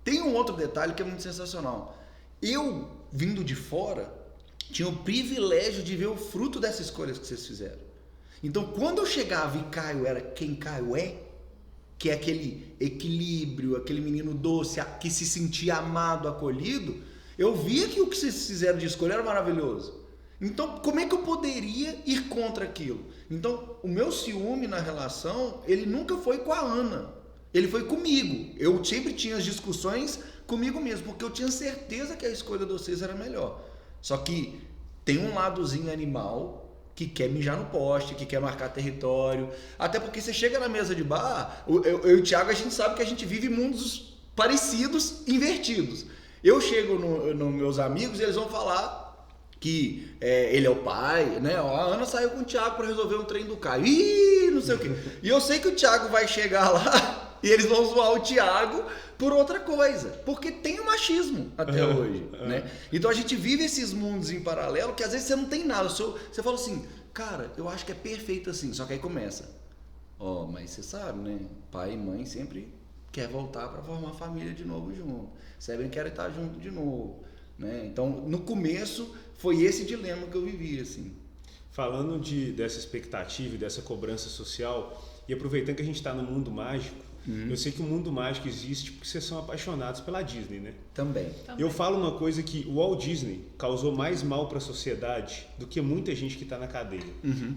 tem um outro detalhe que é muito sensacional. Eu, vindo de fora, tinha o privilégio de ver o fruto dessas escolhas que vocês fizeram. Então, quando eu chegava e Caio era quem Caio é, que é aquele equilíbrio, aquele menino doce, que se sentia amado, acolhido, eu via que o que vocês fizeram de escolha era maravilhoso. Então, como é que eu poderia ir contra aquilo? Então, o meu ciúme na relação, ele nunca foi com a Ana. Ele foi comigo. Eu sempre tinha as discussões comigo mesmo, porque eu tinha certeza que a escolha de vocês era melhor. Só que tem um ladozinho animal que quer mijar no poste, que quer marcar território. Até porque você chega na mesa de bar, eu e o Thiago, a gente sabe que a gente vive mundos parecidos, invertidos. Eu chego nos meus amigos e eles vão falar que ele é o pai, né? A Ana saiu com o Thiago para resolver um trem do Caio. Ih, não sei o quê. E eu sei que o Thiago vai chegar lá e eles vão zoar o Thiago por outra coisa, porque tem o machismo até hoje, né? Então a gente vive esses mundos em paralelo que às vezes você não tem nada, você fala assim, cara, eu acho que é perfeito assim, só que aí começa, mas você sabe, né? Pai e mãe sempre quer voltar para formar família de novo junto, sempre querem estar junto de novo, né? Então no começo foi esse dilema que eu vivi, assim. Falando dessa expectativa e dessa cobrança social, e aproveitando que a gente está no mundo mágico, eu sei que o mundo mágico existe porque vocês são apaixonados pela Disney, né? Também. Eu falo uma coisa que o Walt Disney causou mais mal para a sociedade do que muita gente que está na cadeia.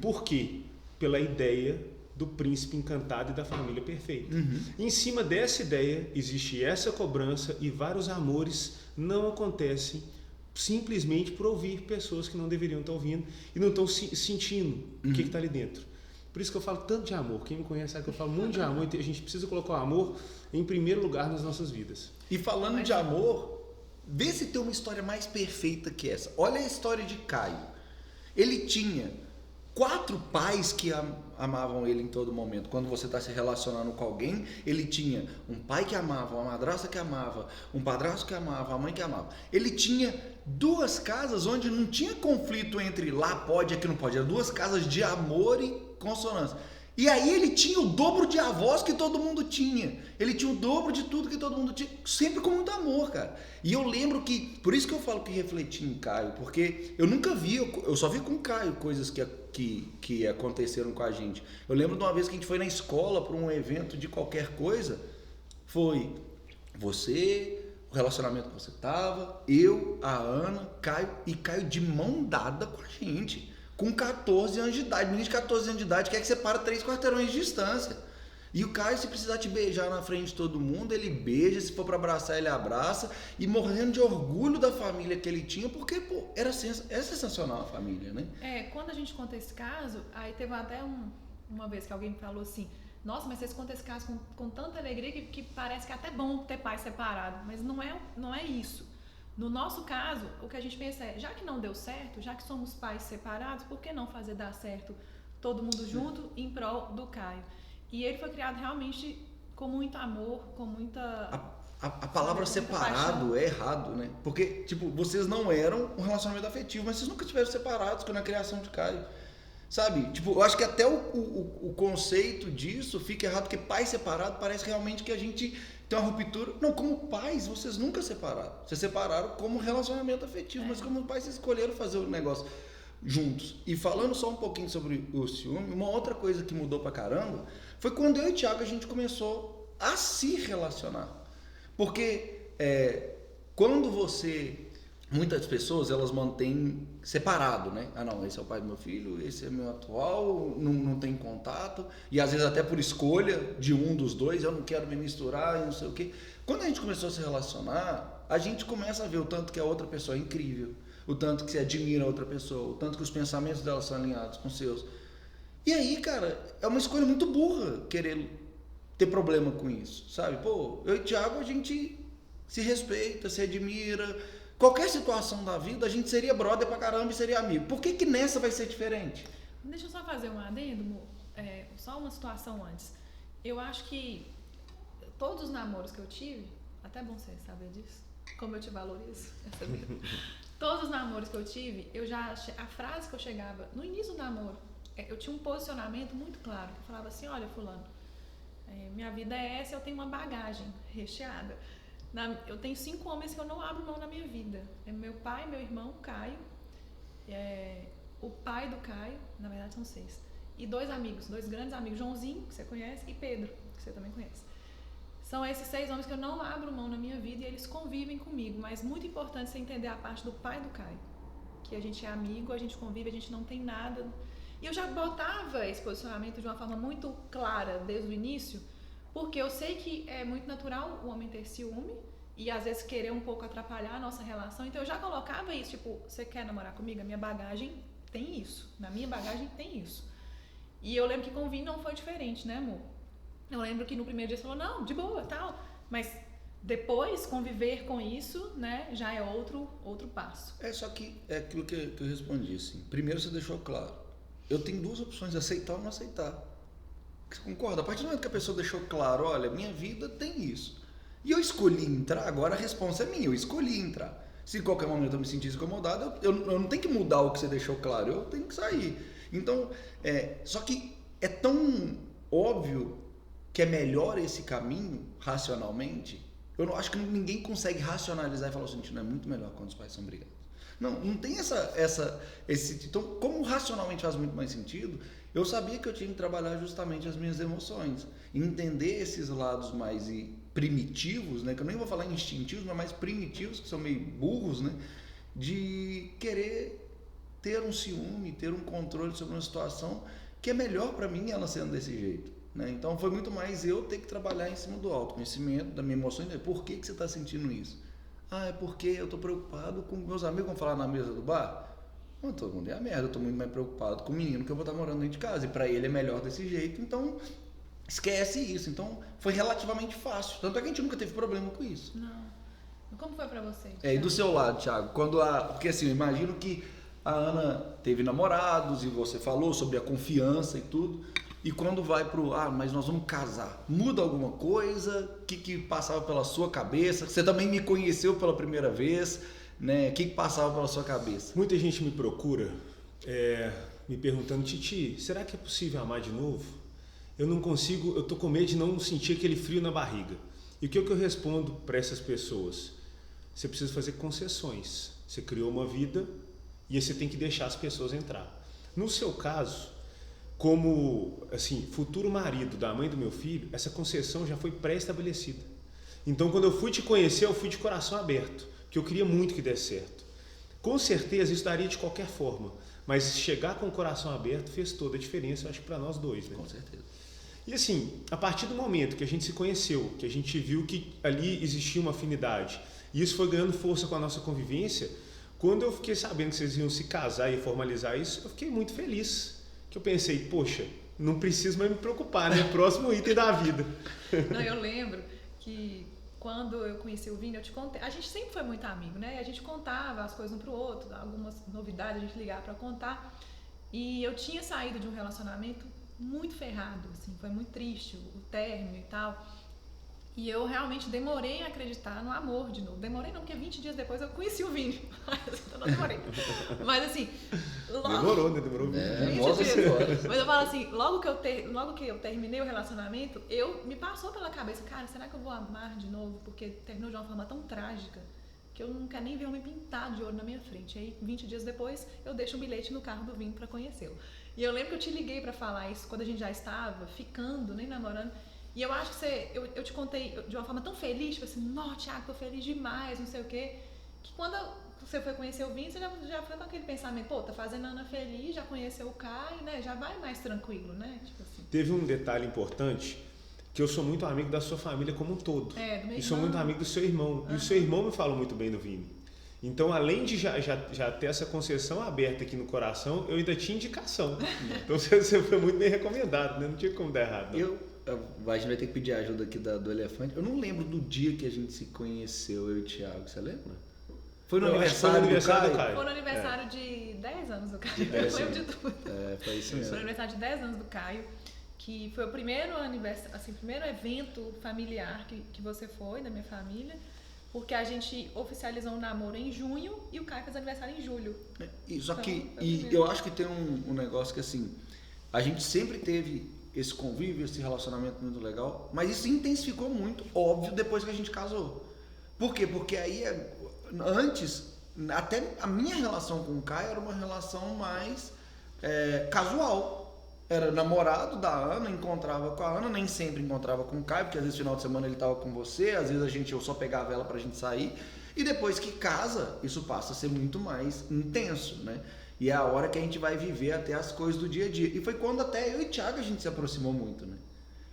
Por quê? Pela ideia do príncipe encantado e da família perfeita. Em cima dessa ideia existe essa cobrança e vários amores não acontecem simplesmente por ouvir pessoas que não deveriam estar ouvindo e não estão sentindo o que está ali dentro. Por isso que eu falo tanto de amor. Quem me conhece sabe que eu falo muito de amor e a gente precisa colocar o amor em primeiro lugar nas nossas vidas. E falando de amor, vê se tem uma história mais perfeita que essa. Olha a história de Caio. Ele tinha 4 pais que amavam ele em todo momento. Quando você está se relacionando com alguém, ele tinha um pai que amava, uma madrasta que amava, um padrasto que amava, uma mãe que amava. Ele tinha 2 casas onde não tinha conflito entre lá pode e aqui não pode. Eram 2 casas de amor e consonância. E aí ele tinha o dobro de avós que todo mundo tinha. Ele tinha o dobro de tudo que todo mundo tinha. Sempre com muito amor, cara. E eu lembro que... Por isso que eu falo que refleti em Caio. Porque eu nunca vi... Eu só vi com Caio coisas que aconteceram com a gente. Eu lembro de uma vez que a gente foi na escola para um evento de qualquer coisa. Foi você... O relacionamento que você tava, eu, a Ana, Caio, e Caio de mão dada com a gente, com 14 anos de idade, menino de 14 anos de idade, quer que você para 3 quarteirões de distância. E o Caio, se precisar te beijar na frente de todo mundo, ele beija, se for para abraçar, ele abraça, e morrendo de orgulho da família que ele tinha, porque, pô, era sensacional a família, né? Quando a gente conta esse caso, aí teve até uma vez que alguém me falou assim, nossa, mas vocês contam esse caso com tanta alegria que parece que é até bom ter pai separado, mas não é isso. No nosso caso, o que a gente pensa é, já que não deu certo, já que somos pais separados, por que não fazer dar certo todo mundo junto em prol do Caio? E ele foi criado realmente com muito amor, com muita... A palavra separado é errado, né? Porque, tipo, vocês não eram um relacionamento afetivo, mas vocês nunca estiveram separados na criação de Caio. Sabe? Tipo, eu acho que até o conceito disso fica errado, porque pai separado parece realmente que a gente tem uma ruptura. Não, como pais, vocês nunca separaram. Vocês separaram como relacionamento afetivo, mas como pais, vocês escolheram fazer o negócio juntos. E falando só um pouquinho sobre o ciúme, uma outra coisa que mudou pra caramba foi quando eu e o Thiago a gente começou a se relacionar. Porque quando você muitas pessoas, elas mantêm separado, né? Ah, não, esse é o pai do meu filho, esse é meu atual, não tem contato. E às vezes até por escolha de um dos dois, eu não quero me misturar e não sei o quê. Quando a gente começou a se relacionar, a gente começa a ver o tanto que a outra pessoa é incrível, o tanto que você admira a outra pessoa, o tanto que os pensamentos dela são alinhados com os seus. E aí, cara, é uma escolha muito burra querer ter problema com isso, sabe? Pô, eu e o Thiago, a gente se respeita, se admira. Qualquer situação da vida, a gente seria brother pra caramba e seria amigo. Por que nessa vai ser diferente? Deixa eu só fazer um adendo, só uma situação antes. Eu acho que todos os namoros que eu tive, até bom você saber disso, como eu te valorizo, todos os namoros que eu tive, a frase que eu chegava no início do namoro, eu tinha um posicionamento muito claro, que eu falava assim, olha fulano, minha vida é essa, eu tenho uma bagagem recheada. Eu tenho 5 homens que eu não abro mão na minha vida. É meu pai, meu irmão, Caio, o pai do Caio, na verdade são 6, e 2 amigos, 2 grandes amigos, Joãozinho, que você conhece, e Pedro, que você também conhece. São esses 6 homens que eu não abro mão na minha vida e eles convivem comigo, mas muito importante você entender a parte do pai do Caio, que a gente é amigo, a gente convive, a gente não tem nada. E eu já botava esse posicionamento de uma forma muito clara desde o início, porque eu sei que é muito natural o homem ter ciúme e às vezes querer um pouco atrapalhar a nossa relação. Então eu já colocava isso, tipo, você quer namorar comigo? A minha bagagem tem isso. Na minha bagagem tem isso. E eu lembro que com o Vini não foi diferente, né, amor? Eu lembro que no primeiro dia você falou, não, de boa, tal. Mas depois, conviver com isso, né, já é outro passo. Só que é aquilo que eu respondi, assim. Primeiro você deixou claro. Eu tenho 2 opções, aceitar ou não aceitar. Você concorda? A partir do momento que a pessoa deixou claro, olha, minha vida tem isso. E eu escolhi entrar, agora a resposta é minha, eu escolhi entrar. Se em qualquer momento eu me sentisse incomodado, eu não tenho que mudar o que você deixou claro, eu tenho que sair. Então, só que é tão óbvio que é melhor esse caminho, racionalmente. Eu não acho que ninguém consegue racionalizar e falar o seguinte, não é muito melhor quando os pais são brigados. Não tem esse... Então, como racionalmente faz muito mais sentido, eu sabia que eu tinha que trabalhar justamente as minhas emoções. Entender esses lados mais primitivos, né? Que eu nem vou falar instintivos, mas mais primitivos, que são meio burros, né? De querer ter um ciúme, ter um controle sobre uma situação que é melhor para mim ela sendo desse jeito. Né? Então, foi muito mais eu ter que trabalhar em cima do autoconhecimento, da minha emoção. Por que você está sentindo isso? Ah, é porque eu tô preocupado com meus amigos, vão falar na mesa do bar? Não, todo mundo é a merda, eu tô muito mais preocupado com o menino que eu vou estar morando dentro de casa, e pra ele é melhor desse jeito, então esquece isso. Então foi relativamente fácil, tanto é que a gente nunca teve problema com isso. Não. Como foi pra você? E do seu lado, Thiago, porque assim, eu imagino que a Ana teve namorados e você falou sobre a confiança e tudo. E quando vai mas nós vamos casar, muda alguma coisa? O que passava pela sua cabeça? Você também me conheceu pela primeira vez, né? O que passava pela sua cabeça? Muita gente me procura me perguntando, Titi, será que é possível amar de novo? Eu não consigo, eu tô com medo de não sentir aquele frio na barriga. E o que eu respondo para essas pessoas? Você precisa fazer concessões. Você criou uma vida e você tem que deixar as pessoas entrar. No seu caso, como assim, futuro marido da mãe do meu filho, essa concessão já foi pré-estabelecida. Então, quando eu fui te conhecer, eu fui de coração aberto, que eu queria muito que desse certo. Com certeza isso daria de qualquer forma, mas chegar com o coração aberto fez toda a diferença, eu acho que para nós dois, né? Com certeza. E assim, a partir do momento que a gente se conheceu, que a gente viu que ali existia uma afinidade, e isso foi ganhando força com a nossa convivência, quando eu fiquei sabendo que vocês iam se casar e formalizar isso, eu fiquei muito feliz. Que eu pensei, poxa, não preciso mais me preocupar, né? Próximo item da vida. Não, eu lembro que quando eu conheci o Vini, eu te contei, a gente sempre foi muito amigo, né? A gente contava as coisas um pro outro, algumas novidades a gente ligava para contar. E eu tinha saído de um relacionamento muito ferrado, assim, foi muito triste o término e tal. E eu realmente demorei a acreditar no amor de novo. Demorei não, porque 20 dias depois eu conheci o Vini. Eu não demorei. Mas assim... Demorou, né? Demorou 20 dias. Mas eu falo assim, logo que eu terminei o relacionamento, me passou pela cabeça, cara, será que eu vou amar de novo? Porque terminou de uma forma tão trágica que eu não quero nem ver homem pintado de ouro na minha frente. Aí, 20 dias depois, eu deixo um bilhete no carro do Vini pra conhecê-lo. E eu lembro que eu te liguei pra falar isso quando a gente já estava ficando, nem namorando. E eu acho que eu te contei de uma forma tão feliz, tipo assim, não, Thiago, tô feliz demais, não sei o quê, que quando você foi conhecer o Vini, você já foi com aquele pensamento, pô, tá fazendo a Ana feliz, já conheceu o Caio, né? Já vai mais tranquilo, né? Tipo assim. Teve um detalhe importante, que eu sou muito amigo da sua família como um todo. Do meu irmão. E sou muito amigo do seu irmão. E o seu irmão me falou muito bem do Vini. Então, além de já ter essa concessão aberta aqui no coração, eu ainda tinha indicação. Então, você foi muito bem recomendado, né? Não tinha como dar errado. A gente vai ter que pedir ajuda aqui do Elefante. Eu não lembro do dia que a gente se conheceu, eu e o Thiago. Você lembra? Foi no aniversário do Caio? Foi no aniversário de 10 anos do Caio. Eu lembro de tudo. Foi isso mesmo. Foi no aniversário de 10 anos do Caio, que foi o primeiro aniversário, assim, primeiro evento familiar que você foi, da minha família, porque a gente oficializou um namoro em junho e o Caio fez aniversário em julho. Só que eu acho que tem um negócio que assim, a gente sempre teve esse convívio, esse relacionamento muito legal, mas isso intensificou muito, óbvio, depois que a gente casou. Por quê? Porque aí, antes, até a minha relação com o Caio era uma relação mais casual. Era namorado da Ana, encontrava com a Ana, nem sempre encontrava com o Caio, porque às vezes no final de semana ele estava com você, às vezes eu só pegava ela pra gente sair. E depois que casa, isso passa a ser muito mais intenso, né? E é a hora que a gente vai viver até as coisas do dia a dia. E foi quando até eu e o Thiago a gente se aproximou muito, né?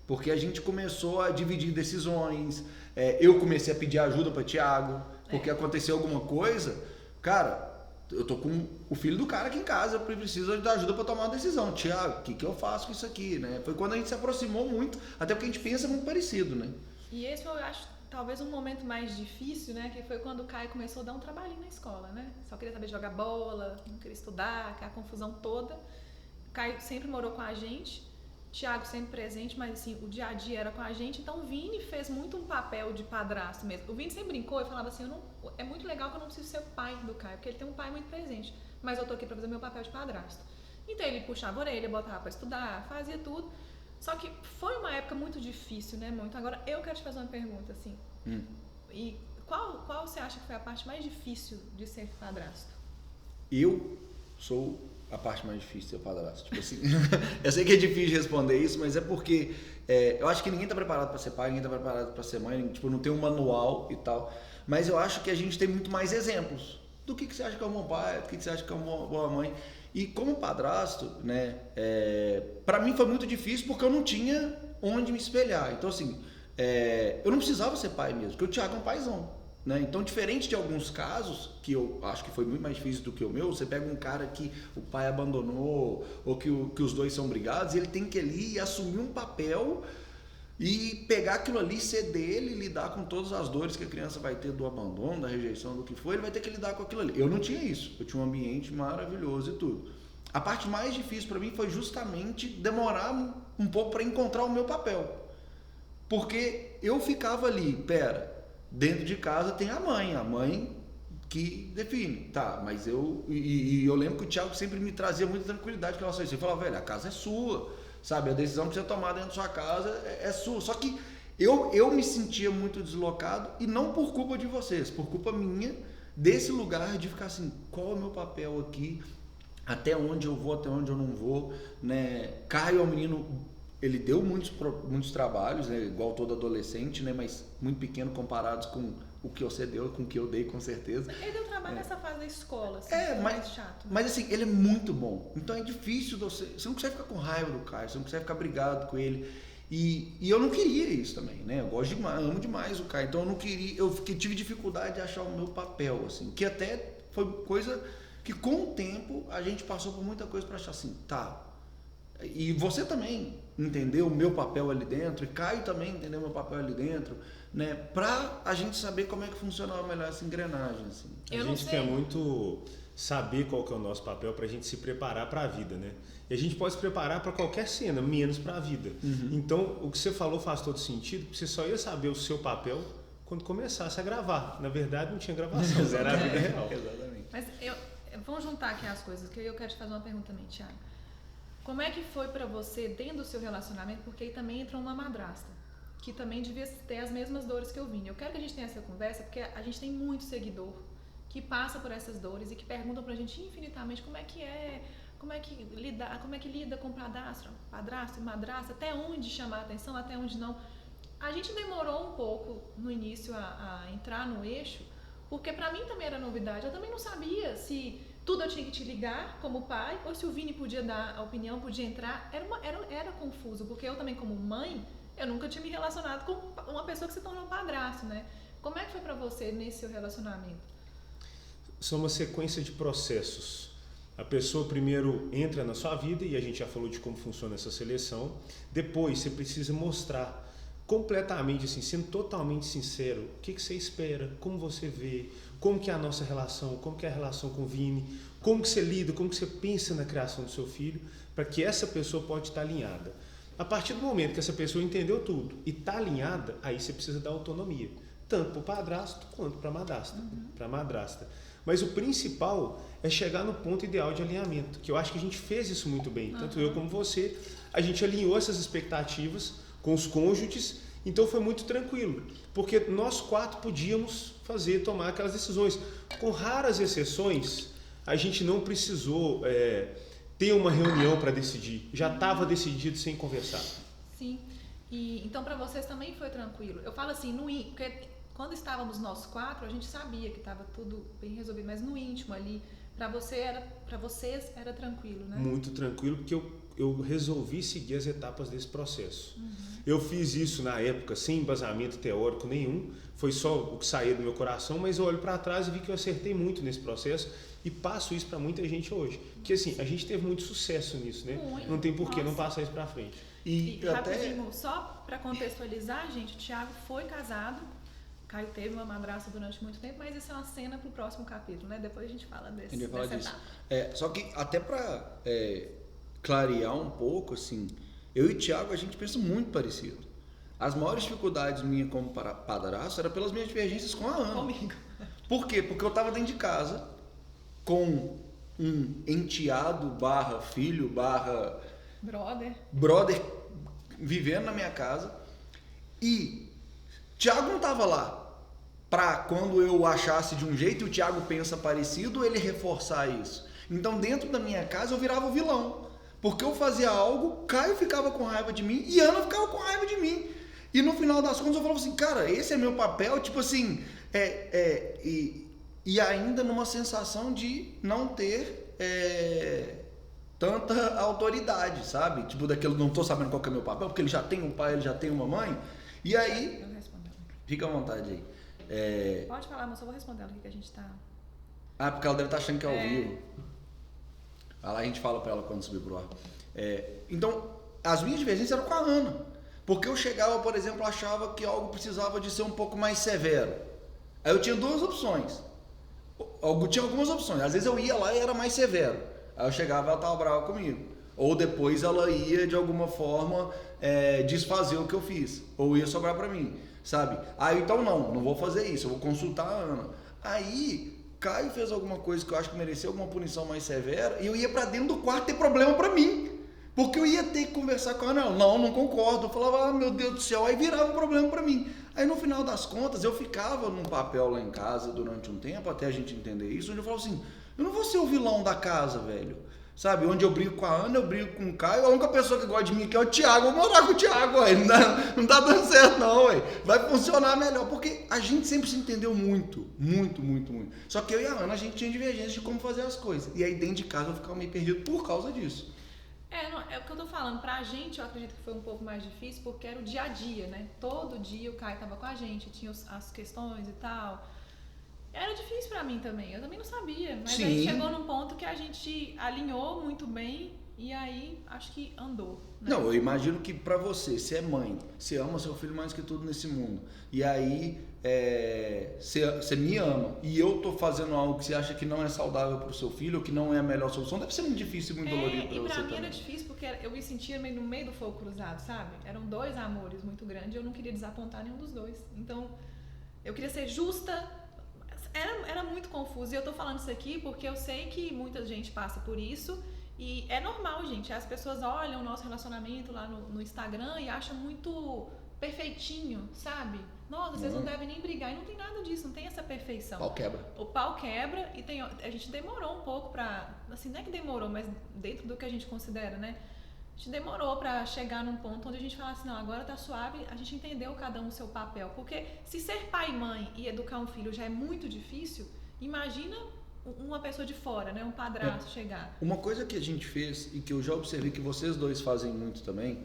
Porque a gente começou a dividir decisões, eu comecei a pedir ajuda para Thiago, porque aconteceu alguma coisa, cara, eu tô com o filho do cara aqui em casa, eu preciso de ajuda para tomar uma decisão. Thiago, o que eu faço com isso aqui, né? Foi quando a gente se aproximou muito, até porque a gente pensa muito parecido, né? E esse eu acho talvez um momento mais difícil, né? Que foi quando o Caio começou a dar um trabalhinho na escola, né? Só queria saber jogar bola, não queria estudar, aquela confusão toda. O Caio sempre morou com a gente, Thiago sempre presente, mas assim, o dia a dia era com a gente, então o Vini fez muito um papel de padrasto mesmo. O Vini sempre brincou e falava assim, é muito legal que eu não preciso ser o pai do Caio, porque ele tem um pai muito presente, mas eu tô aqui pra fazer meu papel de padrasto. Então ele puxava a orelha, botava pra estudar, fazia tudo. Só que foi uma época muito difícil, né, irmão? Então agora eu quero te fazer uma pergunta, assim. E qual você acha que foi a parte mais difícil de ser padrasto? Eu sou a parte mais difícil de ser padrasto. Tipo assim, eu sei que é difícil responder isso, mas é porque eu acho que ninguém tá preparado para ser pai, ninguém tá preparado para ser mãe, tipo, não tem um manual e tal. Mas eu acho que a gente tem muito mais exemplos do que você acha que é um bom pai, do que você acha que é uma boa mãe. E como padrasto, né, para mim foi muito difícil porque eu não tinha onde me espelhar. Então assim, eu não precisava ser pai mesmo, porque o Thiago é um paizão. Né? Então, diferente de alguns casos, que eu acho que foi muito mais difícil do que o meu, você pega um cara que o pai abandonou, ou que os dois são brigados, e ele tem que ali assumir um papel e pegar aquilo ali, ser dele, lidar com todas as dores que a criança vai ter do abandono, da rejeição, do que for, ele vai ter que lidar com aquilo ali. Eu não tinha isso, eu tinha um ambiente maravilhoso e tudo. A parte mais difícil para mim foi justamente demorar um pouco para encontrar o meu papel. Porque eu ficava ali, dentro de casa tem a mãe que define, tá, mas eu lembro que o Thiago sempre me trazia muita tranquilidade com relação a isso. Ele falava, velho, a casa é sua, sabe, a decisão que você tomar dentro da sua casa é sua. Só que eu me sentia muito deslocado, e não por culpa de vocês, por culpa minha, desse lugar de ficar assim, qual é o meu papel aqui, até onde eu vou, até onde eu não vou, né? Caio é um menino, ele deu muitos trabalhos, né? Igual todo adolescente, né? Mas muito pequeno comparados com o que você deu, com o que eu dei, com certeza. Ele deu trabalho nessa fase da escola, assim, mais chato. Mas assim, ele é muito bom. Então é difícil você não consegue ficar com raiva do Caio, você não consegue ficar brigado com ele. E eu não queria isso também, né? Eu gosto demais, amo demais o Caio. Então eu não queria, tive dificuldade de achar o meu papel, assim, que até foi coisa que com o tempo a gente passou por muita coisa para achar assim, tá. E você também entendeu o meu papel ali dentro, e Caio também entendeu o meu papel ali dentro, né? Pra a gente saber como é que funcionava melhor essa engrenagem, assim. A gente quer muito saber qual que é o nosso papel pra gente se preparar para a vida, né? E a gente pode se preparar para qualquer cena, menos para a vida. Então, o que você falou faz todo sentido, porque você só ia saber o seu papel quando começasse a gravar. Na verdade, não tinha gravação, era a vida real. Exatamente. Mas vamos juntar aqui as coisas, que eu quero te fazer uma pergunta também, Thiago. Como é que foi pra você dentro do seu relacionamento? Porque aí também entra uma madrasta, que também devia ter as mesmas dores que eu vim. Eu quero que a gente tenha essa conversa, porque a gente tem muito seguidor que passa por essas dores e que perguntam pra gente infinitamente como é que lida com padrasto e madrasta, até onde chamar a atenção, até onde não. A gente demorou um pouco no início a entrar no eixo, Porque pra mim também era novidade. Eu também não sabia se tudo eu tinha que te ligar como pai, ou se o Vini podia dar a opinião, podia entrar. Era confuso, porque eu também como mãe, eu nunca tinha me relacionado com uma pessoa que se tornou padrasto, né? Como é que foi pra você nesse seu relacionamento? São uma sequência de processos. A pessoa primeiro entra na sua vida, e a gente já falou de como funciona essa seleção. Depois você precisa mostrar completamente, assim, sendo totalmente sincero, o que você espera, como você vê, como que é a nossa relação, como que é a relação com o Vini, como que você lida, como que você pensa na criação do seu filho, para que essa pessoa pode estar alinhada. A partir do momento que essa pessoa entendeu tudo e está alinhada, aí você precisa dar autonomia, tanto para o padrasto quanto para a madrasta. Mas o principal é chegar no ponto ideal de alinhamento, que eu acho que a gente fez isso muito bem, tanto eu como você. A gente alinhou essas expectativas com os cônjuges, então foi muito tranquilo, porque nós 4 podíamos tomar aquelas decisões. Com raras exceções, a gente não precisou ter uma reunião para decidir, já estava decidido sem conversar. Sim, e então para vocês também foi tranquilo. Eu falo assim, porque quando estávamos nós 4, a gente sabia que estava tudo bem resolvido, mas no íntimo ali, para vocês era tranquilo, né? Muito tranquilo, porque eu resolvi seguir as etapas desse processo. Eu fiz isso na época sem embasamento teórico nenhum, foi só o que saía do meu coração, mas eu olho para trás e vi que eu acertei muito nesse processo e passo isso para muita gente hoje. Porque assim, a gente teve muito sucesso nisso, né? Muito. Não tem por que não passar isso para frente. E rapidinho, só para contextualizar, gente, o Thiago foi casado, Caio teve uma madrasta durante muito tempo, mas isso é uma cena para o próximo capítulo, né? Depois a gente fala dessa etapa. Só que até para clarear um pouco, assim, eu e o Thiago, a gente pensa muito parecido. As maiores dificuldades minhas como padrasto eram pelas minhas divergências com a Ana. Comigo. Por quê? Porque eu estava dentro de casa com um enteado / filho / brother vivendo na minha casa, e Thiago não estava lá para quando eu achasse de um jeito e o Thiago pensa parecido, ele reforçar isso. Então dentro da minha casa eu virava o vilão, porque eu fazia algo, Caio ficava com raiva de mim e Ana ficava com raiva de mim. E no final das contas eu falava assim, cara, esse é meu papel, tipo assim, e ainda numa sensação de não ter tanta autoridade, sabe? Tipo, daquilo, não tô sabendo qual que é meu papel, porque ele já tem um pai, ele já tem uma mãe. E aí, fica à vontade aí. Pode falar, mas eu vou responder ela aqui que a gente tá... Ah, porque ela deve estar achando que é ao vivo. Aí lá a gente fala pra ela quando subir pro ar. Então, as minhas divergências eram com a Ana. Porque eu chegava, por exemplo, achava que algo precisava de ser um pouco mais severo. Aí eu tinha duas opções. Tinha algumas opções. Às vezes eu ia lá e era mais severo. Aí eu chegava e ela estava brava comigo. Ou depois ela ia, de alguma forma, desfazer o que eu fiz. Ou ia sobrar pra mim, sabe? Aí então não vou fazer isso. Eu vou consultar a Ana. Aí Caio fez alguma coisa que eu acho que merecia alguma punição mais severa e eu ia pra dentro do quarto ter problema pra mim. Porque eu ia ter que conversar com ela, não concordo. Eu falava, meu Deus do céu, aí virava um problema pra mim. Aí no final das contas, eu ficava num papel lá em casa durante um tempo, até a gente entender isso, onde eu falava assim, eu não vou ser o vilão da casa, velho. Sabe, onde eu brigo com a Ana, eu brigo com o Caio, a única pessoa que gosta de mim aqui é o Thiago, eu vou morar com o Thiago, ué. Não tá dando certo não, ué. Vai funcionar melhor, porque a gente sempre se entendeu muito. Só que eu e a Ana, a gente tinha divergência de como fazer as coisas. E aí dentro de casa eu ficava meio perdido por causa disso. É o que eu tô falando, pra gente eu acredito que foi um pouco mais difícil porque era o dia a dia, né? Todo dia o Caio tava com a gente, tinha as questões e tal. Era difícil pra mim também, eu também não sabia, mas Sim. aí chegou num ponto que a gente alinhou muito bem e aí acho que andou. Né? Não, eu imagino que pra você é mãe, você ama seu filho mais que tudo nesse mundo. E aí você me ama e eu tô fazendo algo que você acha que não é saudável pro seu filho, ou que não é a melhor solução, deve ser muito difícil e muito dolorido pra você também. E pra mim era difícil porque eu me sentia meio no meio do fogo cruzado, sabe? Eram dois amores muito grandes e eu não queria desapontar nenhum dos dois. Então, eu queria ser justa, era muito confuso. E eu tô falando isso aqui porque eu sei que muita gente passa por isso e é normal, gente. As pessoas olham o nosso relacionamento lá no Instagram e acham muito perfeitinho, sabe? Nossa, vocês não devem nem brigar. E não tem nada disso, não tem essa perfeição. Pau quebra. O pau quebra e a gente demorou um pouco pra... Assim, não é que demorou, mas dentro do que a gente considera, né? gente demorou para chegar num ponto onde a gente falasse, não, agora tá suave, a gente entendeu cada um o seu papel. Porque se ser pai e mãe e educar um filho já é muito difícil, imagina uma pessoa de fora, né? Um padrasto chegar. Uma coisa que a gente fez e que eu já observei que vocês dois fazem muito também,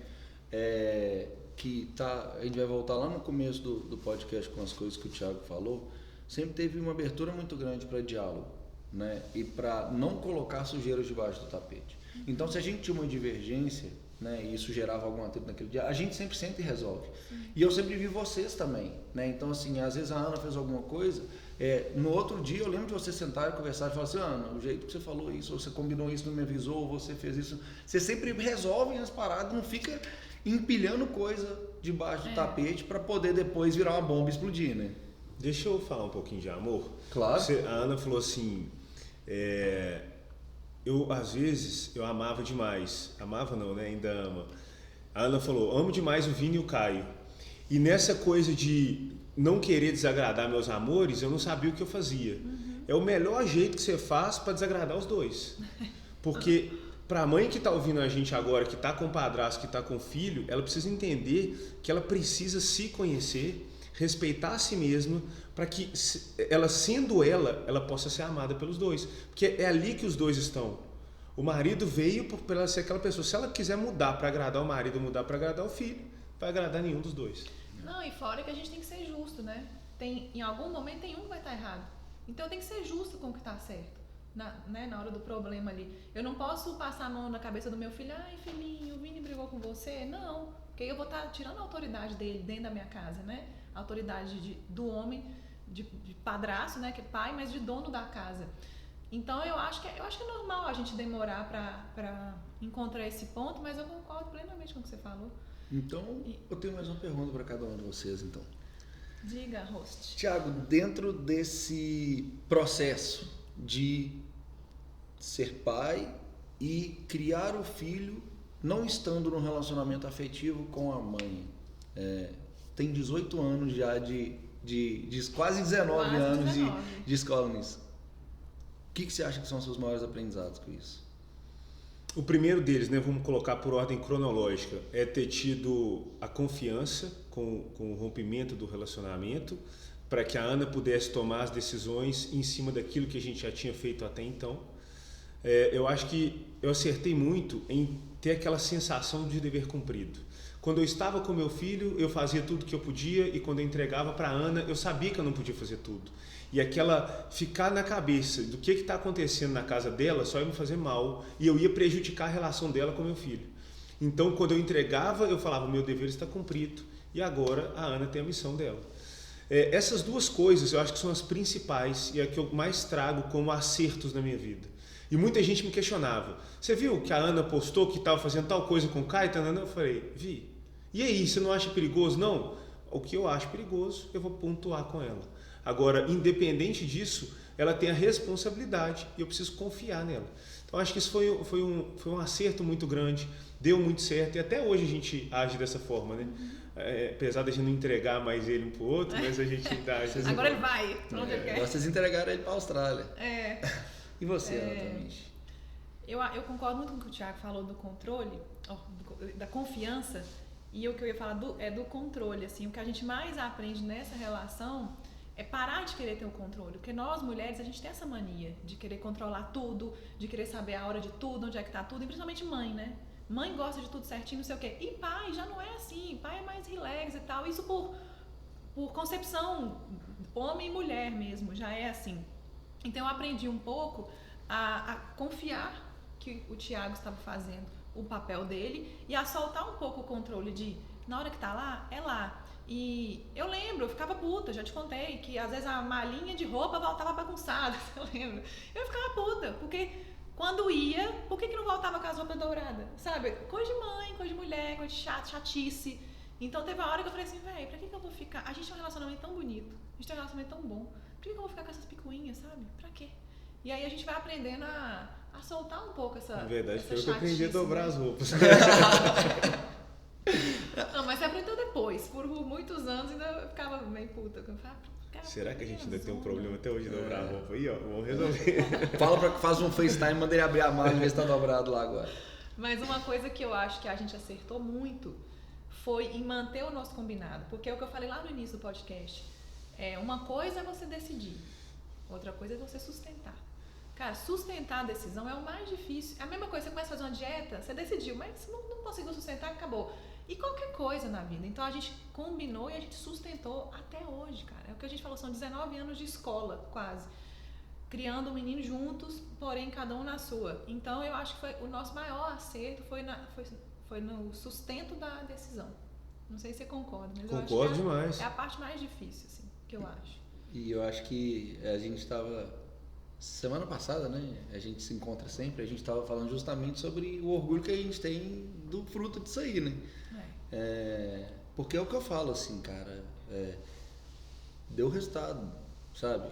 que a gente vai voltar lá no começo do podcast com as coisas que o Thiago falou, sempre teve uma abertura muito grande para diálogo, né? E para não colocar sujeiras debaixo do tapete. Então, se a gente tinha uma divergência, né, e isso gerava algum atrito naquele dia, a gente sempre senta e resolve. E eu sempre vi vocês também, né? Então, assim, às vezes a Ana fez alguma coisa, no outro dia eu lembro de vocês sentarem e conversar e falar assim, Ana, o jeito que você falou isso, ou você combinou isso, não me avisou, ou você fez isso. Vocês sempre resolvem as paradas, não fica empilhando coisa debaixo do tapete para poder depois virar uma bomba e explodir, né? Deixa eu falar um pouquinho de amor. Claro. A Ana falou assim, às vezes eu amava demais, amava não, né? Ainda ama. A Ana falou, amo demais o Vini e o Caio. E nessa coisa de não querer desagradar meus amores, eu não sabia o que eu fazia. É o melhor jeito que você faz para desagradar os dois. Porque para a mãe que está ouvindo a gente agora, que está com o padrasto, que está com o filho, ela precisa entender que ela precisa se conhecer, respeitar a si mesma, para que ela, sendo ela possa ser amada pelos dois. Porque é ali que os dois estão. O marido veio por ela ser aquela pessoa. Se ela quiser mudar para agradar o marido, mudar para agradar o filho, não vai agradar nenhum dos dois. Não, e fora que a gente tem que ser justo, né? Em algum momento tem um que vai estar errado. Então tem que ser justo com o que está certo. Na hora do problema ali. Eu não posso passar a mão na cabeça do meu filho, ai filhinho, o Vini brigou com você. Não, porque eu vou estar tirando a autoridade dele dentro da minha casa, né? A autoridade do homem, de padrasto, né? Que é pai, mas de dono da casa. Então eu acho que é normal a gente demorar para encontrar esse ponto, mas eu concordo plenamente com o que você falou. Então, eu tenho mais uma pergunta para cada um de vocês, então. Diga, host. Thiago, dentro desse processo de ser pai e criar o filho, não estando num relacionamento afetivo com a mãe, tem 18 anos já de quase 19 anos de escola nisso. O que você acha que são os seus maiores aprendizados com isso? O primeiro deles, né, vamos colocar por ordem cronológica, é ter tido a confiança com o rompimento do relacionamento, para que a Ana pudesse tomar as decisões em cima daquilo que a gente já tinha feito até então. Eu acho que eu acertei muito em ter aquela sensação de dever cumprido. Quando eu estava com meu filho, eu fazia tudo que eu podia, e quando eu entregava para a Ana, eu sabia que eu não podia fazer tudo. E aquela ficar na cabeça do que está acontecendo na casa dela só ia me fazer mal, e eu ia prejudicar a relação dela com meu filho. Então, quando eu entregava, eu falava, meu dever está cumprido, e agora a Ana tem a missão dela. Essas duas coisas eu acho que são as principais e é que eu mais trago como acertos na minha vida. E muita gente me questionava, você viu que a Ana postou que estava fazendo tal coisa com o Caio? Eu falei, vi. E aí, você não acha perigoso? Não. O que eu acho perigoso, eu vou pontuar com ela. Agora, independente disso, ela tem a responsabilidade e eu preciso confiar nela. Então, acho que isso foi um acerto muito grande, deu muito certo e até hoje a gente age dessa forma, né? Apesar de a gente não entregar mais ele um pro outro, mas a gente dá... Agora ele vai, pra onde ele quer. Vocês entregaram ele pra Austrália. E você, Ana, também? Eu concordo muito com o que o Thiago falou do controle, da confiança, e o que eu ia falar do controle, assim, o que a gente mais aprende nessa relação é parar de querer ter o controle, porque nós mulheres, a gente tem essa mania de querer controlar tudo, de querer saber a hora de tudo, onde é que tá tudo, e principalmente mãe, né? Mãe gosta de tudo certinho, não sei o quê. E pai já não é assim, pai é mais relax e tal, isso por concepção, homem e mulher mesmo, já é assim. Então eu aprendi um pouco a confiar que o Thiago estava fazendo o papel dele e a soltar um pouco o controle de, na hora que tá lá, é lá. E eu lembro, eu ficava puta, já te contei, que às vezes a malinha de roupa voltava bagunçada, eu lembro. Eu ficava puta, porque quando ia, por que não voltava com as roupas douradas? Sabe? Coisa de mãe, coisa de mulher, coisa de chatice. Então teve uma hora que eu falei assim, velho, pra que eu vou ficar? A gente tem um relacionamento tão bonito, a gente tem um relacionamento tão bom, por que eu vou ficar com essas picuinhas, sabe? Pra quê? E aí a gente vai aprendendo a soltar um pouco essa chatice. Na verdade, foi eu que aprendi a dobrar as roupas. Não, mas você aprendeu depois. Por muitos anos ainda eu ficava meio puta. Eu falava, será que a gente ainda tem um problema até hoje de dobrar a roupa? Aí, ó, vamos resolver. Faz um FaceTime, manda ele abrir a mala e ver se tá dobrado lá agora. Mas uma coisa que eu acho que a gente acertou muito foi em manter o nosso combinado. Porque é o que eu falei lá no início do podcast. Uma coisa é você decidir, outra coisa é você sustentar. Cara, sustentar a decisão é o mais difícil. É a mesma coisa, você começa a fazer uma dieta, você decidiu, mas você não conseguiu sustentar, acabou. E qualquer coisa na vida. Então a gente combinou e a gente sustentou até hoje, cara. É o que a gente falou, são 19 anos de escola, quase. Criando um menino juntos, porém cada um na sua. Então eu acho que foi o nosso maior acerto foi no sustento da decisão. Não sei se você concorda, mas Concordo eu acho que demais. é a parte mais difícil, assim, que eu acho. E eu acho que a gente estava, semana passada, né? A gente se encontra sempre, a gente estava falando justamente sobre o orgulho que a gente tem do fruto disso aí, né? Porque é o que eu falo, assim, cara, deu resultado, sabe?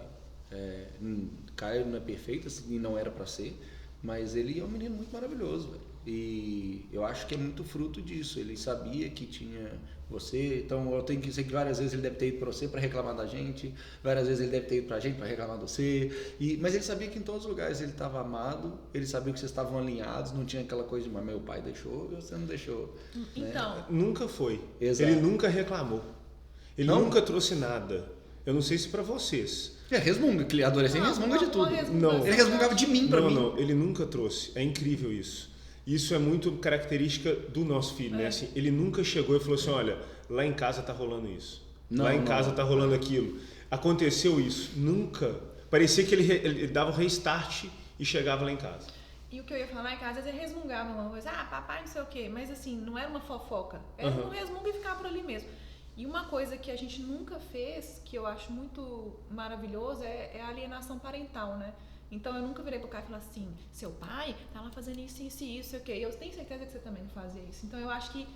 Caio não é perfeito, assim, e não era pra ser, mas ele é um menino muito maravilhoso, velho. E eu acho que é muito fruto disso. Ele sabia que tinha você, então eu tenho que dizer que várias vezes ele deve ter ido pra você pra reclamar da gente, várias vezes ele deve ter ido pra gente pra reclamar de você, mas ele sabia que em todos os lugares ele estava amado, ele sabia que vocês estavam alinhados, não tinha aquela coisa de, mas meu pai deixou e você não deixou. Então, né? Nunca foi. Exato. Ele nunca reclamou. Ele Não? nunca trouxe nada. Eu não sei se pra vocês. Resmunga, que adolescente resmunga de tudo. Não. Ele resmungava de mim pra mim. Não, ele nunca trouxe. É incrível isso. Isso é muito característica do nosso filho, né? Assim, ele nunca chegou e falou assim, olha, lá em casa tá rolando isso. Lá em casa tá rolando aquilo. Aconteceu isso. Nunca. Parecia que ele dava o restart e chegava lá em casa. E o que eu ia falar em casa, às vezes ele resmungava uma coisa, papai não sei o quê, mas assim, não era uma fofoca. Era um resmungo e ficava por ali mesmo. E uma coisa que a gente nunca fez, que eu acho muito maravilhoso, é a alienação parental, né? Então eu nunca virei pro cara e falei assim, seu pai tá lá fazendo isso, isso e isso, ok. Eu tenho certeza que você também não fazia isso. Então eu acho que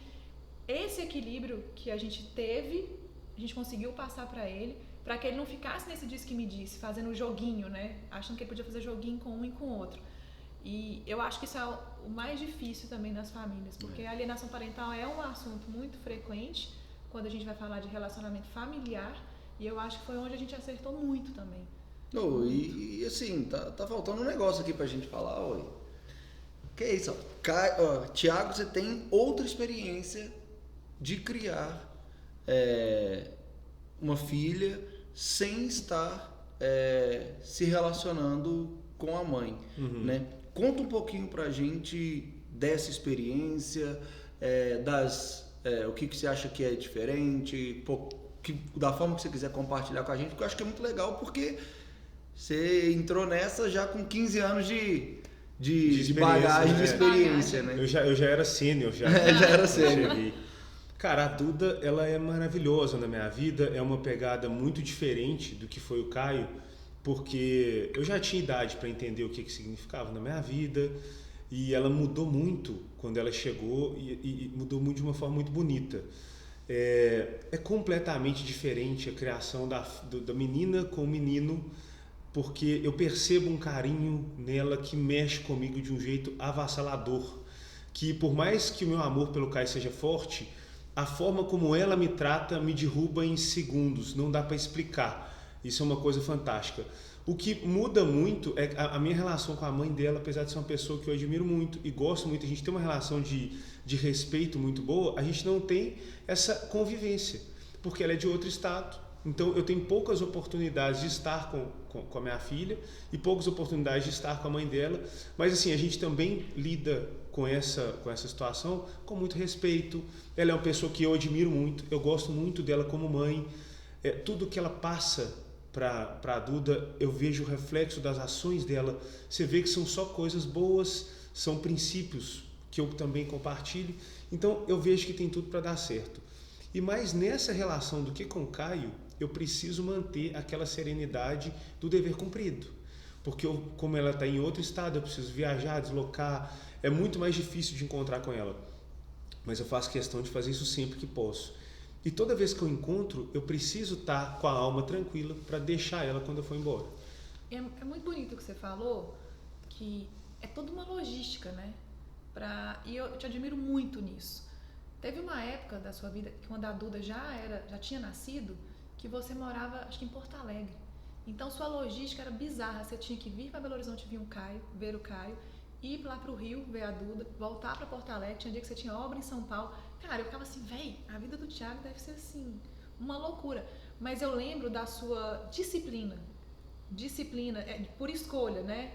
esse equilíbrio que a gente teve, a gente conseguiu passar pra ele, pra que ele não ficasse nesse diz que me disse, fazendo joguinho, né? Achando que ele podia fazer joguinho com um e com o outro. E eu acho que isso é o mais difícil também nas famílias, porque a alienação parental é um assunto muito frequente quando a gente vai falar de relacionamento familiar, e eu acho que foi onde a gente acertou muito também. E assim, tá faltando um negócio aqui pra gente falar, oi. Que é isso, Thiago, você tem outra experiência de criar uma filha sem estar se relacionando com a mãe, né? Conta um pouquinho pra gente dessa experiência, o que você acha que é diferente, da forma que você quiser compartilhar com a gente, porque eu acho que é muito legal, porque você entrou nessa já com 15 anos de bagagem, de experiência, né? Eu já era sênior, já era sênior. Cheguei. Cara, a Duda, ela é maravilhosa na minha vida, é uma pegada muito diferente do que foi o Caio, porque eu já tinha idade para entender o que significava na minha vida, e ela mudou muito quando ela chegou, e mudou muito de uma forma muito bonita. É completamente diferente a criação da menina com o menino, porque eu percebo um carinho nela que mexe comigo de um jeito avassalador, que por mais que o meu amor pelo Caio seja forte, a forma como ela me trata me derruba em segundos, não dá para explicar. Isso é uma coisa fantástica. O que muda muito é a minha relação com a mãe dela, apesar de ser uma pessoa que eu admiro muito e gosto muito, a gente tem uma relação de respeito muito boa, a gente não tem essa convivência, porque ela é de outro estado. Então eu tenho poucas oportunidades de estar com a minha filha e poucas oportunidades de estar com a mãe dela, mas assim, a gente também lida com essa situação com muito respeito. Ela é uma pessoa que eu admiro muito, eu gosto muito dela como mãe. Tudo que ela passa para a Duda, eu vejo o reflexo das ações dela. Você vê que são só coisas boas, são princípios que eu também compartilho. Então eu vejo que tem tudo para dar certo. E mais nessa relação do que com o Caio, eu preciso manter aquela serenidade do dever cumprido. Porque como ela está em outro estado, eu preciso viajar, deslocar, é muito mais difícil de encontrar com ela. Mas eu faço questão de fazer isso sempre que posso. E toda vez que eu encontro, eu preciso estar com a alma tranquila para deixar ela quando eu for embora. É muito bonito o que você falou, que é toda uma logística, né? E eu te admiro muito nisso. Teve uma época da sua vida, quando a Duda já tinha nascido, que você morava, acho que em Porto Alegre. Então sua logística era bizarra, você tinha que vir para Belo Horizonte ver o Caio, ir lá pro Rio, ver a Duda, voltar pra Porto Alegre, tinha dia que você tinha obra em São Paulo. Cara, eu ficava assim, a vida do Thiago deve ser assim, uma loucura. Mas eu lembro da sua disciplina, por escolha, né?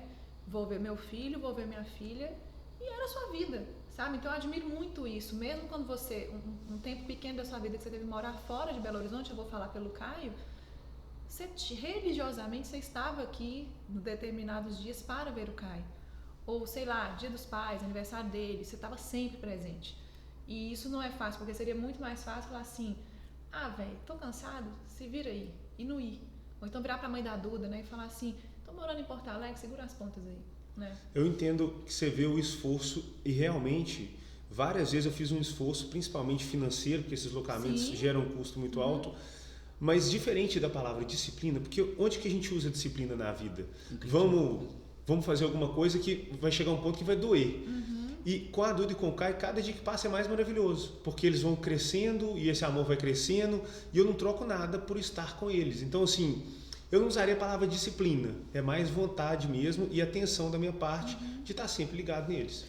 Vou ver meu filho, vou ver minha filha, e era a sua vida, sabe? Então eu admiro muito isso, mesmo quando você, um tempo pequeno da sua vida que você teve que morar fora de Belo Horizonte, eu vou falar pelo Caio, religiosamente você estava aqui em determinados dias para ver o Caio. Ou, sei lá, dia dos pais, aniversário dele, você estava sempre presente. E isso não é fácil, porque seria muito mais fácil falar assim, velho, tô cansado, se vira aí, e não ir. Ou então virar pra mãe da Duda, né, e falar assim, tô morando em Porto Alegre, segura as pontas aí, né? Eu entendo que você vê o esforço e realmente, várias vezes eu fiz um esforço, principalmente financeiro, porque esses deslocamentos geram um custo muito alto, mas diferente da palavra disciplina, porque onde que a gente usa disciplina na vida? Vamos fazer alguma coisa que vai chegar um ponto que vai doer. E com a Duda e com o Caio, cada dia que passa é mais maravilhoso, porque eles vão crescendo e esse amor vai crescendo e eu não troco nada por estar com eles. Então, assim, eu não usaria a palavra disciplina, é mais vontade mesmo e atenção da minha parte de estar sempre ligado neles.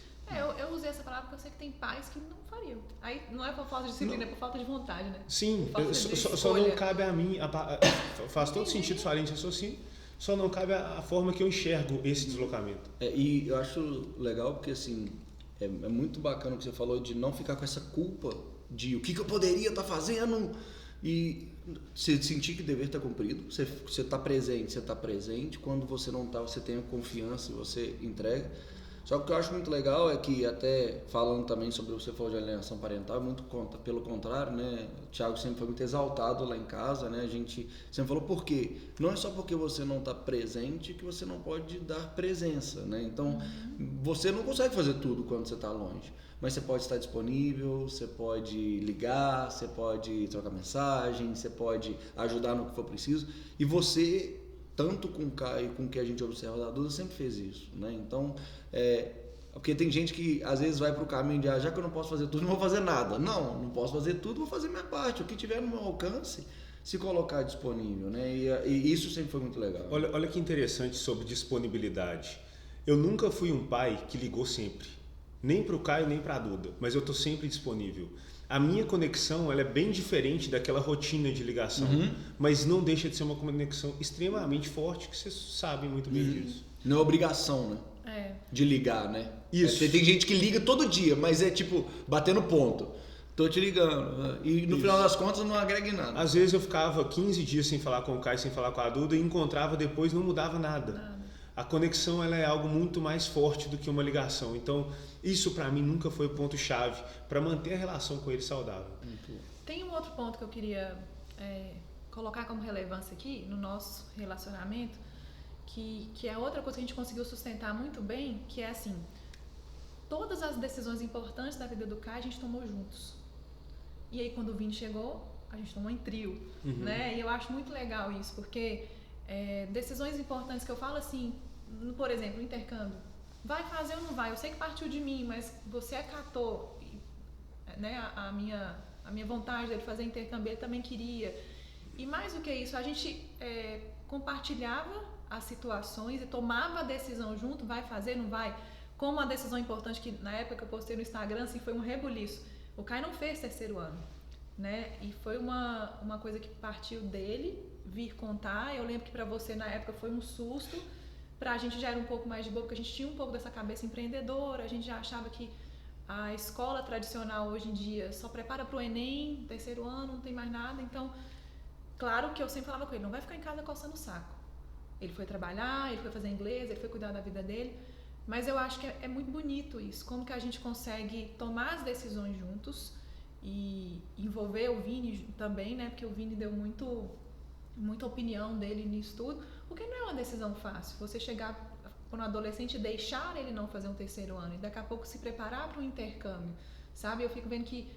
Eu usei essa palavra porque eu sei que tem pais que não fariam. Aí não é por falta de disciplina, é por falta de vontade, né? Sim, só não cabe a mim, faz todo sentido sua linha de raciocínio, só não cabe a forma que eu enxergo esse deslocamento. E eu acho legal porque, assim, é muito bacana o que você falou de não ficar com essa culpa de o que eu poderia estar fazendo e você sentir que o dever está cumprido, você está presente, quando você não está, você tem a confiança e você entrega. Só que o que eu acho muito legal é que, até falando também sobre você falou de alienação parental, muito pelo contrário, né? O Thiago sempre foi muito exaltado lá em casa, né? A gente sempre falou por quê? Não é só porque você não está presente que você não pode dar presença, né? Então, você não consegue fazer tudo quando você está longe, mas você pode estar disponível, você pode ligar, você pode trocar mensagem, você pode ajudar no que for preciso, e você, tanto com o Caio, com o que a gente observa da Duda, sempre fez isso, né? Então, porque tem gente que às vezes vai para o caminho de já que eu não posso fazer tudo, não vou fazer nada. Não posso fazer tudo, vou fazer minha parte. O que tiver no meu alcance, se colocar disponível, né? E isso sempre foi muito legal. Olha que interessante sobre disponibilidade. Eu nunca fui um pai que ligou sempre, nem para o Caio, nem para a Duda, mas eu estou sempre disponível. A minha conexão ela é bem diferente daquela rotina de ligação, mas não deixa de ser uma conexão extremamente forte, que vocês sabem muito bem disso. Não é obrigação, né? De ligar, né? Isso. Tem gente que liga todo dia, mas é tipo, batendo ponto. Tô te ligando. E no final das contas não agrega em nada. Às vezes eu ficava 15 dias sem falar com o Caio, sem falar com a Duda, e encontrava depois, não mudava nada. A conexão ela é algo muito mais forte do que uma ligação. Então, isso para mim nunca foi o ponto-chave para manter a relação com ele saudável. Tem um outro ponto que eu queria colocar como relevância aqui no nosso relacionamento, que é outra coisa que a gente conseguiu sustentar muito bem, que é assim, todas as decisões importantes da vida do Caio a gente tomou juntos. E aí quando o Vini chegou, a gente tomou em trio, né? E eu acho muito legal isso, porque decisões importantes que eu falo assim, por exemplo, intercâmbio, vai fazer ou não vai? Eu sei que partiu de mim, mas você acatou, né? A minha vontade de fazer intercâmbio, ele também queria. E mais do que isso, a gente compartilhava as situações e tomava a decisão junto, vai fazer, não vai? Como uma decisão importante que na época que eu postei no Instagram, assim, foi um rebuliço. O Caio não fez terceiro ano, né? E foi uma coisa que partiu dele vir contar. Eu lembro que pra você na época foi um susto, pra gente já era um pouco mais de boa, porque a gente tinha um pouco dessa cabeça empreendedora, a gente já achava que a escola tradicional hoje em dia só prepara pro Enem, terceiro ano, não tem mais nada. Então, claro que eu sempre falava com ele, não vai ficar em casa coçando o saco. Ele foi trabalhar, ele foi fazer inglês, ele foi cuidar da vida dele. Mas eu acho que é muito bonito isso, como que a gente consegue tomar as decisões juntos e envolver o Vini também, né? Porque o Vini deu muita opinião dele nisso tudo, porque não é uma decisão fácil. Você chegar para um adolescente e deixar ele não fazer um terceiro ano e daqui a pouco se preparar para um intercâmbio, sabe? Eu fico vendo que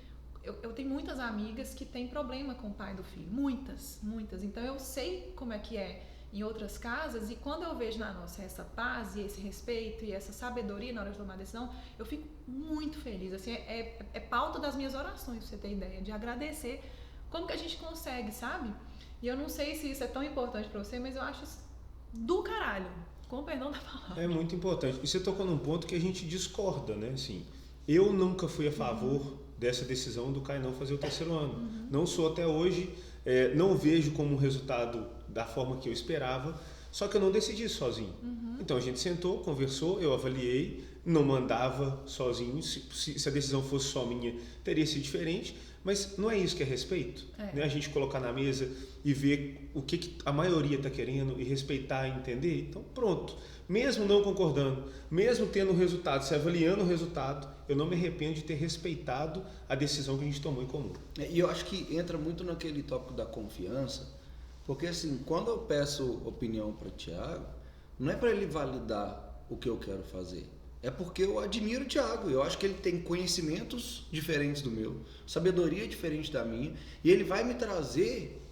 eu tenho muitas amigas que têm problema com o pai do filho, muitas. Então eu sei como é que é em outras casas, e quando eu vejo na nossa essa paz e esse respeito e essa sabedoria na hora de tomar decisão, eu fico muito feliz, assim, é pauta das minhas orações, pra você ter ideia, de agradecer como que a gente consegue, sabe? E eu não sei se isso é tão importante pra você, mas eu acho isso do caralho. com o perdão da palavra. É muito importante. E você tocou num ponto que a gente discorda, né? Assim, eu nunca fui a favor dessa decisão do Caio não fazer o terceiro ano. Não sou até hoje, não vejo como resultado da forma que eu esperava, só que eu não decidi sozinho. Então a gente sentou, conversou, eu avaliei, não mandava sozinho, se a decisão fosse só minha, teria sido diferente, mas não é isso que é respeito, né? A gente colocar na mesa e ver o que a maioria está querendo e respeitar e entender, então pronto. Mesmo não concordando, mesmo tendo o resultado, se avaliando o resultado, eu não me arrependo de ter respeitado a decisão que a gente tomou em comum. E eu acho que entra muito naquele tópico da confiança, porque assim, quando eu peço opinião para o Thiago, não é para ele validar o que eu quero fazer, é porque eu admiro o Thiago, eu acho que ele tem conhecimentos diferentes do meu, sabedoria diferente da minha, e ele vai me trazer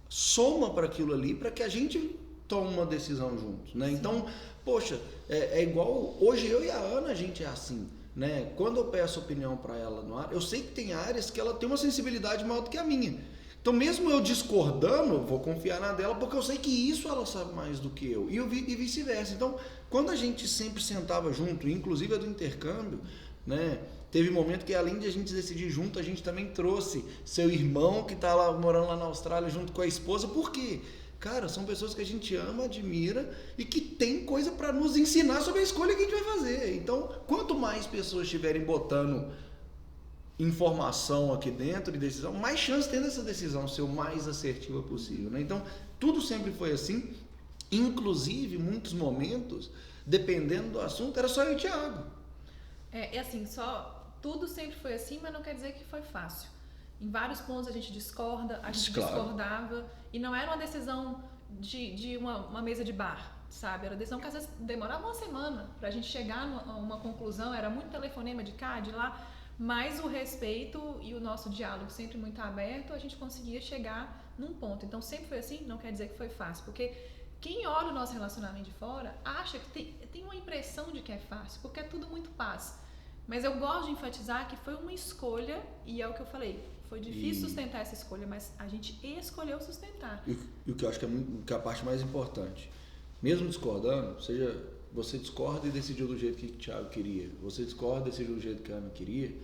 soma para aquilo ali, para que a gente tome uma decisão juntos, né? Então, poxa, é igual, hoje eu e a Ana, a gente é assim, né? Quando eu peço opinião para ela no ar, eu sei que tem áreas que ela tem uma sensibilidade maior do que a minha. Então, mesmo eu discordando, vou confiar na dela, porque eu sei que isso ela sabe mais do que eu. E vice-versa. Então, quando a gente sempre sentava junto, inclusive a do intercâmbio, né? Teve um momento que, além de a gente decidir junto, a gente também trouxe seu irmão que está lá morando lá na Austrália junto com a esposa. Por quê? Cara, são pessoas que a gente ama, admira e que tem coisa para nos ensinar sobre a escolha que a gente vai fazer. Então, quanto mais pessoas estiverem botando informação aqui dentro de decisão, mais chance tem dessa decisão ser o mais assertiva possível, né? Então, tudo sempre foi assim, inclusive, em muitos momentos, dependendo do assunto, era só eu e o Thiago. É assim, tudo sempre foi assim, mas não quer dizer que foi fácil. Em vários pontos a gente discorda, a gente discordava, e não era uma decisão de uma mesa de bar, sabe? Era uma decisão que às vezes demorava uma semana pra gente chegar a uma conclusão, era muito telefonema de cá, de lá, mas o respeito e o nosso diálogo sempre muito aberto, a gente conseguia chegar num ponto. Então sempre foi assim, não quer dizer que foi fácil, porque quem olha o nosso relacionamento de fora acha que tem uma impressão de que é fácil, porque é tudo muito paz. Mas eu gosto de enfatizar que foi uma escolha, e é o que eu falei, foi difícil sustentar essa escolha, mas a gente escolheu sustentar. E o que eu acho que é a parte mais importante, mesmo discordando, seja você discorda e decidiu do jeito que o Thiago queria, você discorda e decidiu do jeito que a Ana queria,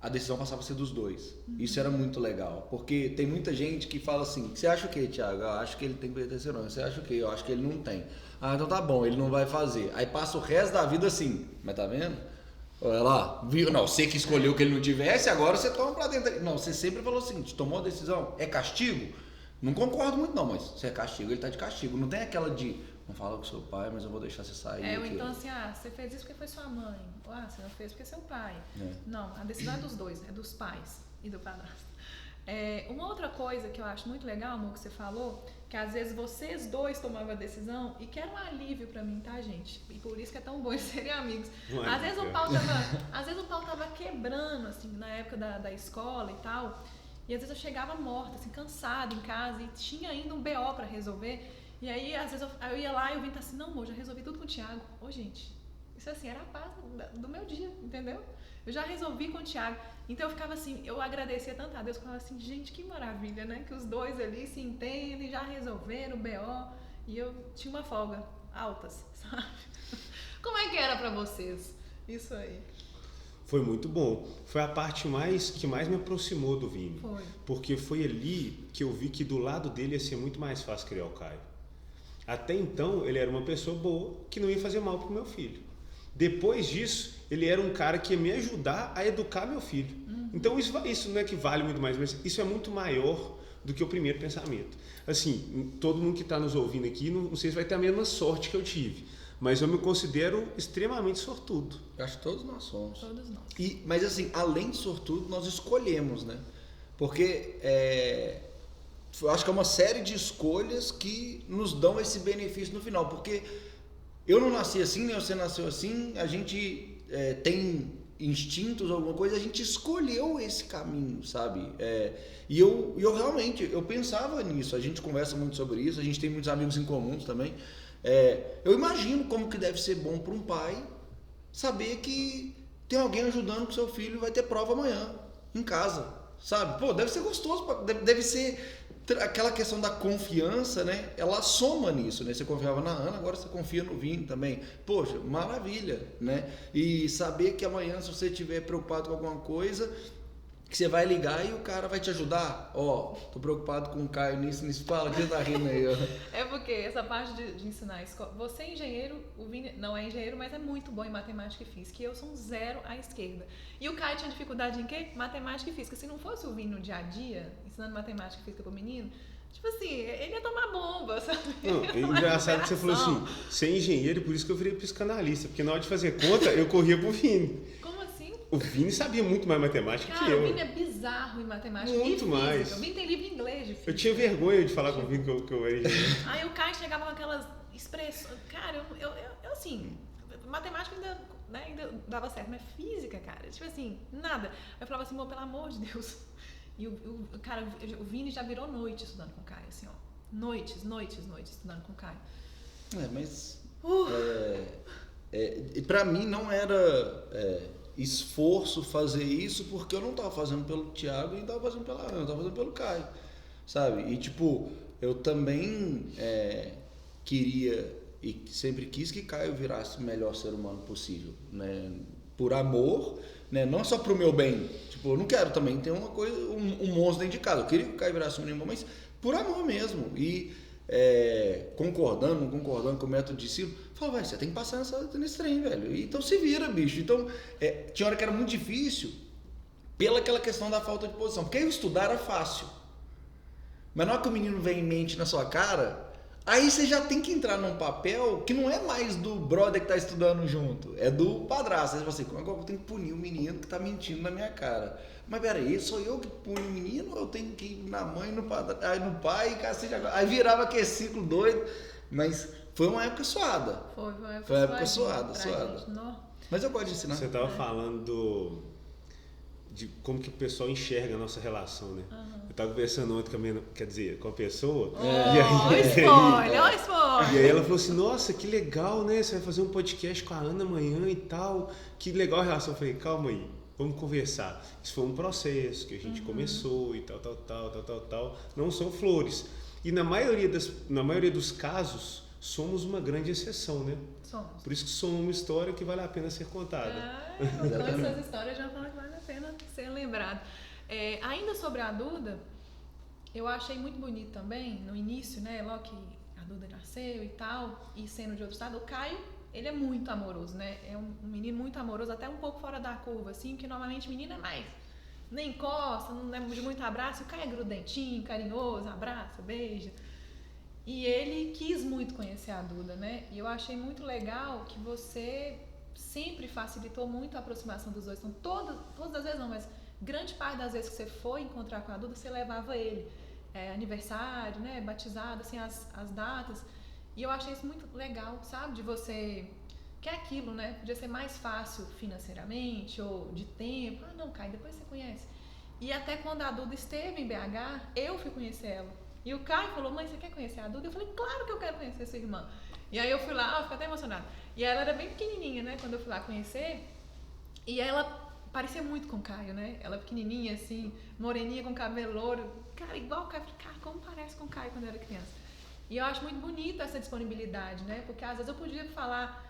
a decisão passava a ser dos dois. Isso era muito legal, porque tem muita gente que fala assim, você acha o quê, Thiago? Eu acho que ele tem que ter terceiro ano. Você acha o quê? Eu acho que ele não tem. Ah, então tá bom, ele não vai fazer. Aí passa o resto da vida assim, mas tá vendo? Olha lá, viu? Não, você que escolheu que ele não tivesse, agora você toma pra dentro. Não, você sempre falou assim, tomou a decisão, é castigo? Não concordo muito não, mas se é castigo, ele tá de castigo. Não tem aquela de, não fala com seu pai, mas eu vou deixar você sair. Ou então assim, você fez isso porque foi sua mãe. Ou você não fez porque é seu pai. Não, a decisão é dos dois, é dos pais e do padrasto. Uma outra coisa que eu acho muito legal, amor, que você falou, que às vezes vocês dois tomavam a decisão e que era um alívio pra mim, tá, gente? E por isso que é tão bom eles serem amigos. Às vezes o pau tava quebrando, assim, na época da escola e tal, e às vezes eu chegava morta, assim, cansada em casa e tinha ainda um BO pra resolver, e aí às vezes eu ia lá e eu vinha assim, não, amor, já resolvi tudo com o Thiago. Ô, gente, isso assim, era a paz do meu dia, entendeu? Eu já resolvi com o Thiago. Então eu ficava assim, eu agradecia tanto a Deus, eu falava assim, gente, que maravilha, né? Que os dois ali se entendem, já resolveram o BO. E eu tinha uma folga, altas, sabe? Como é que era pra vocês isso aí? Foi muito bom. Foi a parte que mais me aproximou do Vini. Foi. Porque foi ali que eu vi que do lado dele ia ser muito mais fácil criar o Caio. Até então, ele era uma pessoa boa que não ia fazer mal pro meu filho. Depois disso, ele era um cara que ia me ajudar a educar meu filho. Então isso não é que vale muito mais, mas isso é muito maior do que o primeiro pensamento. Assim, todo mundo que está nos ouvindo aqui, não sei se vai ter a mesma sorte que eu tive, mas eu me considero extremamente sortudo. Eu acho que todos nós somos. Todos nós. Mas assim, além de sortudo, nós escolhemos, né? Porque eu acho que é uma série de escolhas que nos dão esse benefício no final, porque eu não nasci assim, nem você nasceu assim, a gente tem instintos, alguma coisa, a gente escolheu esse caminho, sabe? E eu realmente, eu pensava nisso, a gente conversa muito sobre isso, a gente tem muitos amigos em comuns também. Eu imagino como que deve ser bom para um pai saber que tem alguém ajudando que seu filho vai ter prova amanhã, em casa. sabe? Pô, deve ser gostoso, deve ser aquela questão da confiança, né? Ela soma nisso, né? Você confiava na Ana, agora você confia no Vini também. Poxa, maravilha, né? E saber que amanhã, se você estiver preocupado com alguma coisa, que você vai ligar e o cara vai te ajudar. Ó, tô preocupado com o Caio nisso. Fala, que tá rindo aí, ó. É porque essa parte de ensinar a escola... Você é engenheiro, o Vini não é engenheiro, mas é muito bom em matemática e física. E eu sou um 0 à esquerda. E o Caio tinha dificuldade em quê? Matemática e física. Se não fosse o Vini no dia a dia, ensinando matemática e física pro menino, tipo assim, ele ia tomar bomba, sabe? Não, é engraçado que você falou assim, ser engenheiro, por isso que eu virei psicanalista. Porque na hora de fazer conta, eu corria pro Vini. O Vini sabia muito mais matemática que eu. O Vini é bizarro em matemática muito e mais. física. O Vini tem livro em inglês de física. Eu tinha vergonha de falar com o Vini que eu era engenheiro. Aí o Caio chegava com aquelas expressões... Cara, eu assim, matemática ainda dava certo, mas física, cara, tipo assim, nada. Aí eu falava assim, pelo amor de Deus. E o Vini já virou noite estudando com o Caio, assim, ó. Noites estudando com o Caio. Mas... pra mim não era... esforço fazer isso, porque eu não tava fazendo pelo Thiago e não tava fazendo pela Ana, eu tava fazendo pelo Caio, sabe? E tipo, eu também queria e sempre quis que Caio virasse o melhor ser humano possível, né? Por amor, né? Não só pro meu bem, tipo, eu não quero também ter uma coisa, um monstro dentro de casa, eu queria que o Caio virasse o menino bom, mas por amor mesmo. E concordando, não concordando com o método de ensino, falou, você tem que passar nesse trem, velho. Então se vira, bicho. Então, tinha hora que era muito difícil pela aquela questão da falta de posição. Porque aí estudar era fácil. Mas na hora que o menino vem em mente na sua cara, aí você já tem que entrar num papel que não é mais do brother que tá estudando junto, é do padrasto. Aí você fala assim, agora eu tenho que punir o menino que tá mentindo na minha cara. Mas peraí, sou eu que punho o menino ou eu tenho que ir na mãe, no pai, cacete, aí virava aquele ciclo doido. Mas foi uma época suada. Foi uma época suada. Mas eu gosto de ensinar. Você estava falando de como que o pessoal enxerga a nossa relação, né? Uhum. Eu estava conversando ontem com a pessoa. Spoiler! E aí ela falou assim, nossa, que legal, né? Você vai fazer um podcast com a Ana amanhã e tal. Que legal a relação. Eu falei, calma aí, vamos conversar. Isso foi um processo que a gente começou e tal. Não são flores. E na maioria dos casos, somos uma grande exceção, né? Somos. Por isso que somos uma história que vale a pena ser contada. Então essas histórias já falam que vale a pena ser lembrado. Ainda sobre a Duda, eu achei muito bonito também, no início, né? Logo que a Duda nasceu e tal, e sendo de outro estado, o Caio, ele é muito amoroso, né? É um menino muito amoroso, até um pouco fora da curva, assim, porque normalmente menino é mais... Nem encosta, não é de muito abraço, o Caio é grudentinho, carinhoso, abraça, beija. E ele quis muito conhecer a Duda, né? E eu achei muito legal que você sempre facilitou muito a aproximação dos dois. Então, todas as vezes não, mas grande parte das vezes que você foi encontrar com a Duda, você levava ele. Aniversário, né? Batizado, assim, as datas. E eu achei isso muito legal, sabe? De você... Que é aquilo, né? Podia ser mais fácil financeiramente ou de tempo. Ah, não, Caio, depois você conhece. E até quando a Duda esteve em BH, eu fui conhecer ela. E o Caio falou, mãe, você quer conhecer a Duda? Eu falei, claro que eu quero conhecer sua irmã. E aí eu fui lá, eu fiquei até emocionada. E ela era bem pequenininha, né? Quando eu fui lá conhecer. E ela parecia muito com o Caio, né? Ela pequenininha, assim, moreninha, com cabelo louro. Cara, igual o Caio. Eu falei, cara, como parece com o Caio quando eu era criança? E eu acho muito bonita essa disponibilidade, né? Porque às vezes eu podia falar...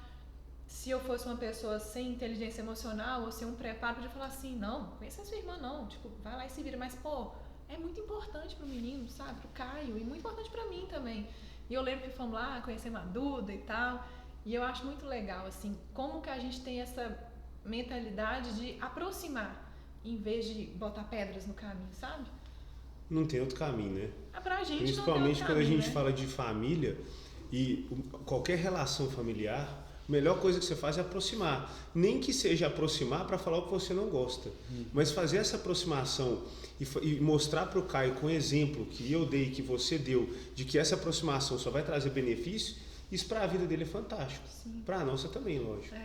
Se eu fosse uma pessoa sem inteligência emocional ou sem um preparo, eu podia falar assim, não, conheça a sua irmã não, tipo, vai lá e se vira. Mas, pô, é muito importante pro menino, sabe, pro Caio, e muito importante pra mim também. E eu lembro que fomos lá conhecer uma Duda e tal, e eu acho muito legal, assim, como que a gente tem essa mentalidade de aproximar, em vez de botar pedras no caminho, sabe? Não tem outro caminho, né? Pra gente principalmente não tem outro quando a gente né? fala de família e qualquer relação familiar, a melhor coisa que você faz é aproximar. Nem que seja aproximar para falar o que você não gosta, mas fazer essa aproximação e mostrar para o Caio com exemplo que eu dei, que você deu, de que essa aproximação só vai trazer benefício, isso para a vida dele é fantástico. Para a nossa também, lógico.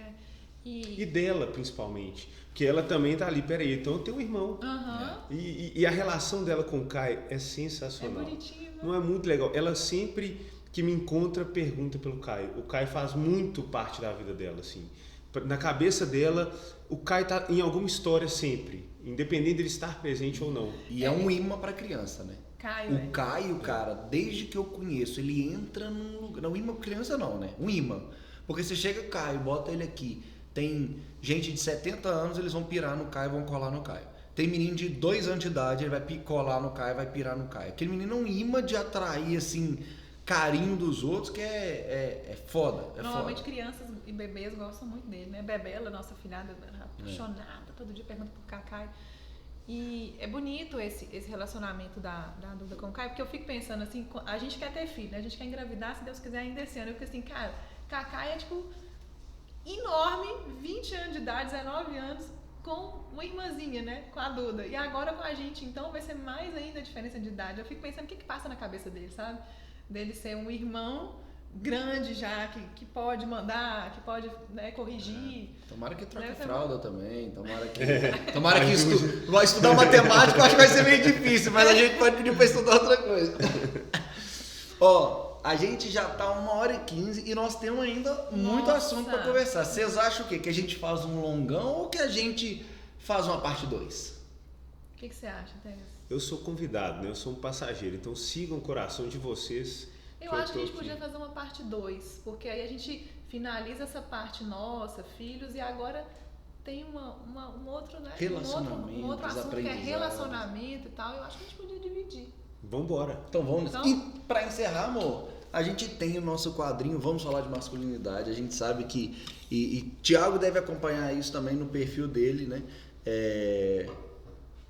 E dela, principalmente. Porque ela também tá ali, peraí, então eu tenho um irmão. E a relação dela com o Caio é sensacional. É bonitinho, né? Não é muito legal. Ela sempre... que me encontra, pergunta pelo Caio. O Caio faz muito parte da vida dela, assim. Na cabeça dela, o Caio tá em alguma história sempre. independente dele estar presente ou não. E é um imã pra criança, né? Caio, O Caio, cara, desde que eu conheço, ele entra num lugar. Não, imã pra criança não, né? Um imã. Porque você chega, Caio, bota ele aqui. Tem gente de 70 anos, eles vão pirar no Caio, vão colar no Caio. Tem menino de 2 anos de idade, ele vai colar no Caio, vai pirar no Caio. Aquele menino é um imã de atrair, assim, carinho dos outros, que é foda. Normalmente crianças e bebês gostam muito dele, né? Bebela, nossa filhada, apaixonada, todo dia pergunta por Cacai. E é bonito esse relacionamento da Duda com o Caio, porque eu fico pensando assim, a gente quer ter filho, né? A gente quer engravidar, se Deus quiser, ainda esse ano. Eu fico assim, cara, Cacai é tipo enorme, 20 anos de idade, 19 anos, com uma irmãzinha, né? Com a Duda. E agora com a gente, então vai ser mais ainda a diferença de idade. Eu fico pensando o que passa na cabeça dele, sabe? Dele ser um irmão grande já, que pode mandar, que pode, né, corrigir. Tomara que troque fralda também, tomara que vai estudar matemática, eu acho que vai ser meio difícil, mas a gente pode pedir para estudar outra coisa. Ó, a gente já tá 1h15 e nós temos ainda muito assunto para conversar. Vocês acham o quê? Que a gente faz um longão ou que a gente faz uma parte 2? O que você acha, Teres? Eu sou convidado, né? Eu sou um passageiro, então sigam o coração de vocês. Eu acho que a gente podia fazer uma parte 2, porque aí a gente finaliza essa parte nossa, filhos, e agora tem um outro, né? Um outro assunto que é relacionamento e tal. Eu acho que a gente podia dividir. Vambora. Então vamos. E pra encerrar, amor, a gente tem o nosso quadrinho Vamos Falar de Masculinidade. A gente sabe que e Thiago deve acompanhar isso também no perfil dele, né?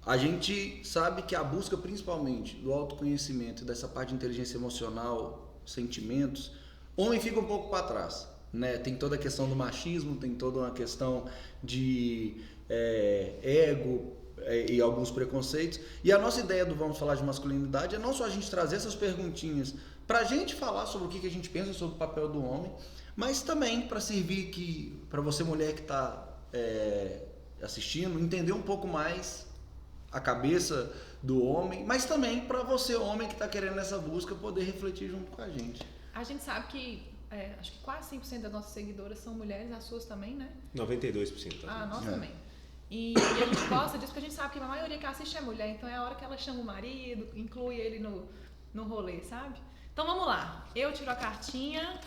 A gente sabe que a busca principalmente do autoconhecimento, dessa parte de inteligência emocional, sentimentos, homem fica um pouco para trás, né? Tem toda a questão do machismo, tem toda uma questão de ego e alguns preconceitos. E a nossa ideia do Vamos Falar de Masculinidade é não só a gente trazer essas perguntinhas para a gente falar sobre o que a gente pensa sobre o papel do homem, mas também para servir para você mulher que está assistindo, entender um pouco mais a cabeça do homem, mas também para você, homem, que está querendo essa busca, poder refletir junto com a gente. A gente sabe que acho que quase 100% das nossas seguidoras são mulheres, as suas também, né? 92%. Nós também. E a gente gosta disso porque a gente sabe que a maioria que assiste é mulher, então é a hora que ela chama o marido, inclui ele no rolê, sabe? Então vamos lá, eu tiro a cartinha.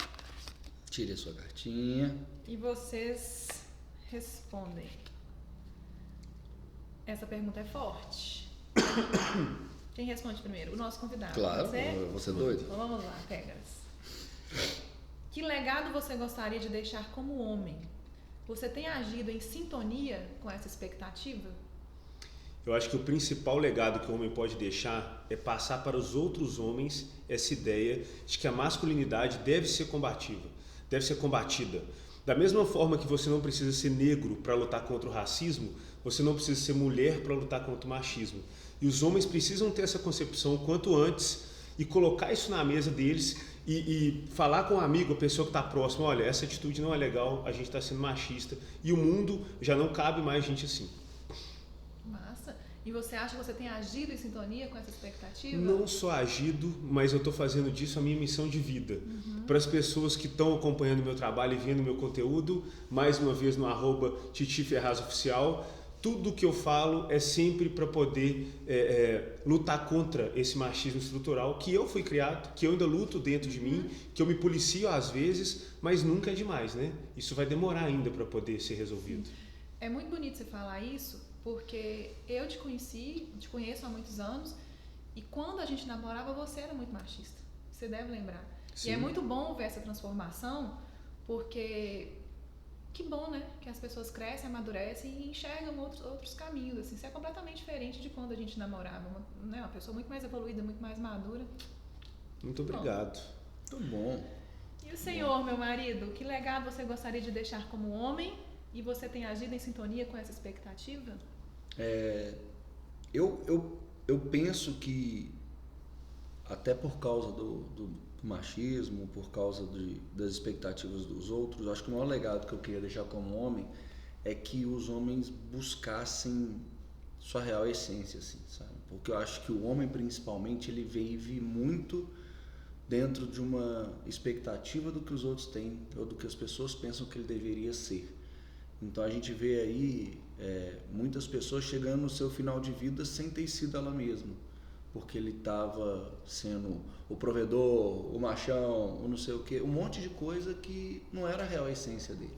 Tire a sua cartinha. E vocês respondem. Essa pergunta é forte. Quem responde primeiro? O nosso convidado. Claro, você é doido. Então vamos lá, Pegas. Que legado você gostaria de deixar como homem? Você tem agido em sintonia com essa expectativa? Eu acho que o principal legado que o homem pode deixar é passar para os outros homens essa ideia de que a masculinidade deve ser combativa, deve ser combatida. Da mesma forma que você não precisa ser negro para lutar contra o racismo, você não precisa ser mulher para lutar contra o machismo. E os homens precisam ter essa concepção o quanto antes e colocar isso na mesa deles e falar com um amigo, a pessoa que está próxima, olha, essa atitude não é legal, a gente está sendo machista e o mundo já não cabe mais gente assim. Massa. E você acha que você tem agido em sintonia com essa expectativa? Não só agido, mas eu estou fazendo disso a minha missão de vida. Para as pessoas que estão acompanhando o meu trabalho e vendo meu conteúdo, mais uma vez no @TitiFerrazOficial, tudo que eu falo é sempre para poder lutar contra esse machismo estrutural que eu fui criado, que eu ainda luto dentro de mim, que eu me policio às vezes, mas nunca é demais, né? Isso vai demorar ainda para poder ser resolvido. É muito bonito você falar isso, porque eu te conheço há muitos anos, e quando a gente namorava você era muito machista. Você deve lembrar. Sim. E é muito bom ver essa transformação, porque que bom, né? Que as pessoas crescem, amadurecem e enxergam outros caminhos. Assim. Isso é completamente diferente de quando a gente namorava. Uma pessoa muito mais evoluída, muito mais madura. Muito obrigado. Muito bom. E o senhor, meu marido, que legado você gostaria de deixar como homem? E você tem agido em sintonia com essa expectativa? Eu penso que, até por causa do machismo, por causa das expectativas dos outros, acho que o maior legado que eu queria deixar como homem é que os homens buscassem sua real essência, assim, sabe? Porque eu acho que o homem, principalmente, ele vive muito dentro de uma expectativa do que os outros têm ou do que as pessoas pensam que ele deveria ser. Então a gente vê aí muitas pessoas chegando no seu final de vida sem ter sido ela mesma, porque ele estava sendo o provedor, o machão, o não sei o quê, um monte de coisa que não era a real essência dele.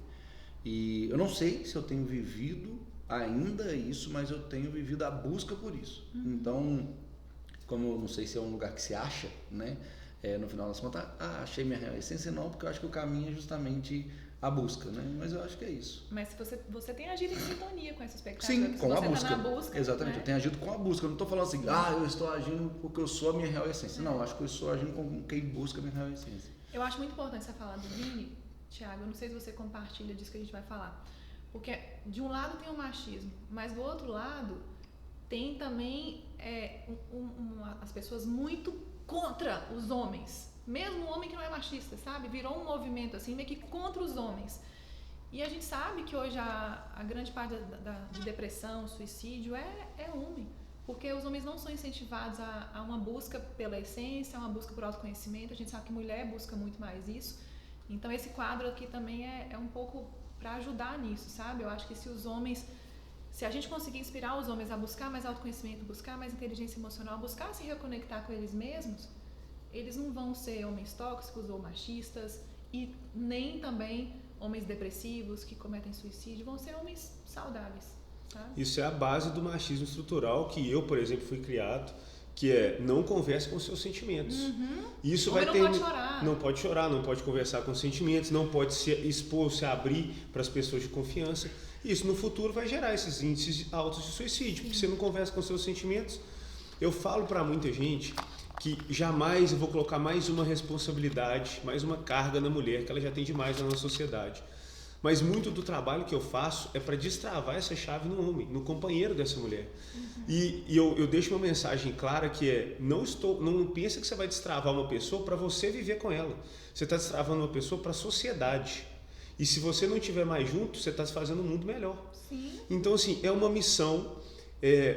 E eu não sei se eu tenho vivido ainda isso, mas eu tenho vivido a busca por isso. Então, como eu não sei se é um lugar que se acha, né? No final das contas, achei minha real essência, não, porque eu acho que o caminho é justamente a busca, né? Mas eu acho que é isso. Mas se você tem agido em sintonia com essa expectativa. Sim, com a busca. Tá na busca. Exatamente, né? Eu tenho agido com a busca. Eu não estou falando assim, eu estou agindo porque eu sou a minha real essência. Não, eu acho que eu estou agindo com quem busca a minha real essência. Eu acho muito importante você falar do Vini, Thiago, eu não sei se você compartilha disso que a gente vai falar. Porque de um lado tem o machismo, mas do outro lado tem também as pessoas muito contra os homens. Mesmo o homem que não é machista, sabe? Virou um movimento assim, meio que contra os homens. E a gente sabe que hoje a grande parte de depressão, suicídio é homem. Porque os homens não são incentivados a uma busca pela essência, a uma busca por autoconhecimento. A gente sabe que mulher busca muito mais isso. Então esse quadro aqui também é um pouco para ajudar nisso, sabe? Eu acho que se a gente conseguir inspirar os homens a buscar mais autoconhecimento, buscar mais inteligência emocional, buscar se reconectar com eles mesmos, eles não vão ser homens tóxicos ou machistas e nem também homens depressivos que cometem suicídio, vão ser homens saudáveis, sabe? Isso é a base do machismo estrutural que eu, por exemplo, fui criado, que é não converse com seus sentimentos. Isso vai ter. Pode chorar. Não pode chorar, não pode conversar com sentimentos, não pode se expor, se abrir para as pessoas de confiança. Isso no futuro vai gerar esses índices altos de suicídio, porque você não conversa com seus sentimentos. Eu falo para muita gente que jamais eu vou colocar mais uma responsabilidade, mais uma carga na mulher, que ela já tem demais na nossa sociedade. Mas muito do trabalho que eu faço é para destravar essa chave no homem, no companheiro dessa mulher. E eu deixo uma mensagem clara que não pensa que você vai destravar uma pessoa para você viver com ela. Você está destravando uma pessoa para a sociedade. E se você não estiver mais junto, você está fazendo um mundo melhor. Sim. Então, assim, é uma missão,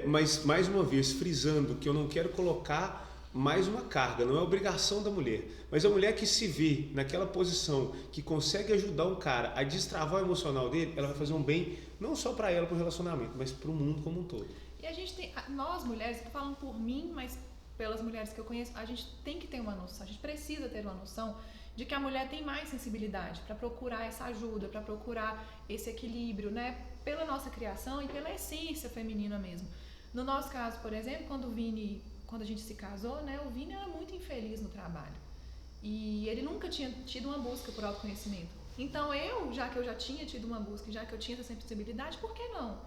mas mais uma vez, frisando que eu não quero colocar mais uma carga, não é obrigação da mulher, mas a mulher que se vê naquela posição, que consegue ajudar um cara a destravar o emocional dele, ela vai fazer um bem não só para ela, para o relacionamento, mas para o mundo como um todo. E a gente tem, nós mulheres, estou falando por mim, mas pelas mulheres que eu conheço, a gente tem que ter uma noção, a gente precisa ter uma noção de que a mulher tem mais sensibilidade para procurar essa ajuda, para procurar esse equilíbrio, né? Pela nossa criação e pela essência feminina mesmo. No nosso caso, por exemplo, quando a gente se casou, né, o Vini era muito infeliz no trabalho. E ele nunca tinha tido uma busca por autoconhecimento. Então já que eu já tinha tido uma busca, já que eu tinha essa sensibilidade, por que não?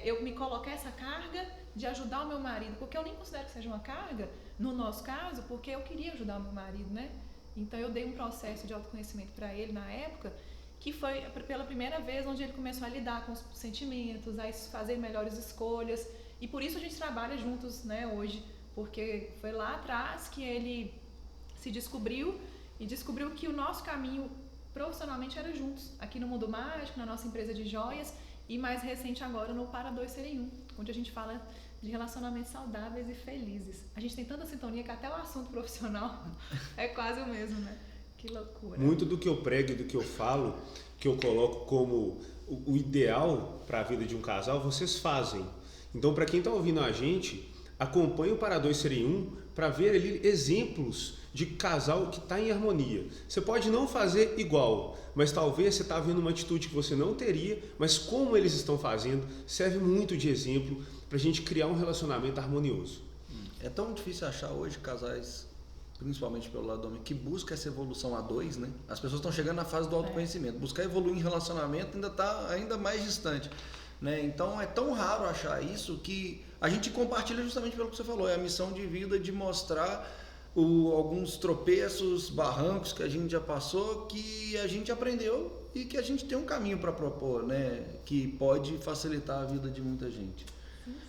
Eu me colocar essa carga de ajudar o meu marido, porque eu nem considero que seja uma carga, no nosso caso, porque eu queria ajudar o meu marido, né? Então eu dei um processo de autoconhecimento para ele na época, que foi pela primeira vez onde ele começou a lidar com os sentimentos, a fazer melhores escolhas. E por isso a gente trabalha juntos, né, hoje, porque foi lá atrás que ele se descobriu e descobriu que o nosso caminho profissionalmente era juntos, aqui no Mundo Mágico, na nossa empresa de joias e mais recente agora no Para Dois Serem Um, onde a gente fala de relacionamentos saudáveis e felizes. A gente tem tanta sintonia que até o assunto profissional é quase o mesmo, né? Que loucura. Muito do que eu prego e do que eu falo, que eu coloco como o ideal para a vida de um casal, vocês fazem. Então, para quem está ouvindo a gente, acompanhe o Para Dois Serem Um para ver ali exemplos de casal que está em harmonia. Você pode não fazer igual, mas talvez você está vendo uma atitude que você não teria, mas como eles estão fazendo, serve muito de exemplo para a gente criar um relacionamento harmonioso. É tão difícil achar hoje casais, principalmente pelo lado do homem, que busca essa evolução a dois, né? As pessoas estão chegando na fase do autoconhecimento. Buscar evoluir em relacionamento ainda está ainda mais distante. Né? Então é tão raro achar isso que a gente compartilha justamente pelo que você falou, é a missão de vida de mostrar alguns tropeços, barrancos que a gente já passou, que a gente aprendeu e que a gente tem um caminho para propor, né? Que pode facilitar a vida de muita gente.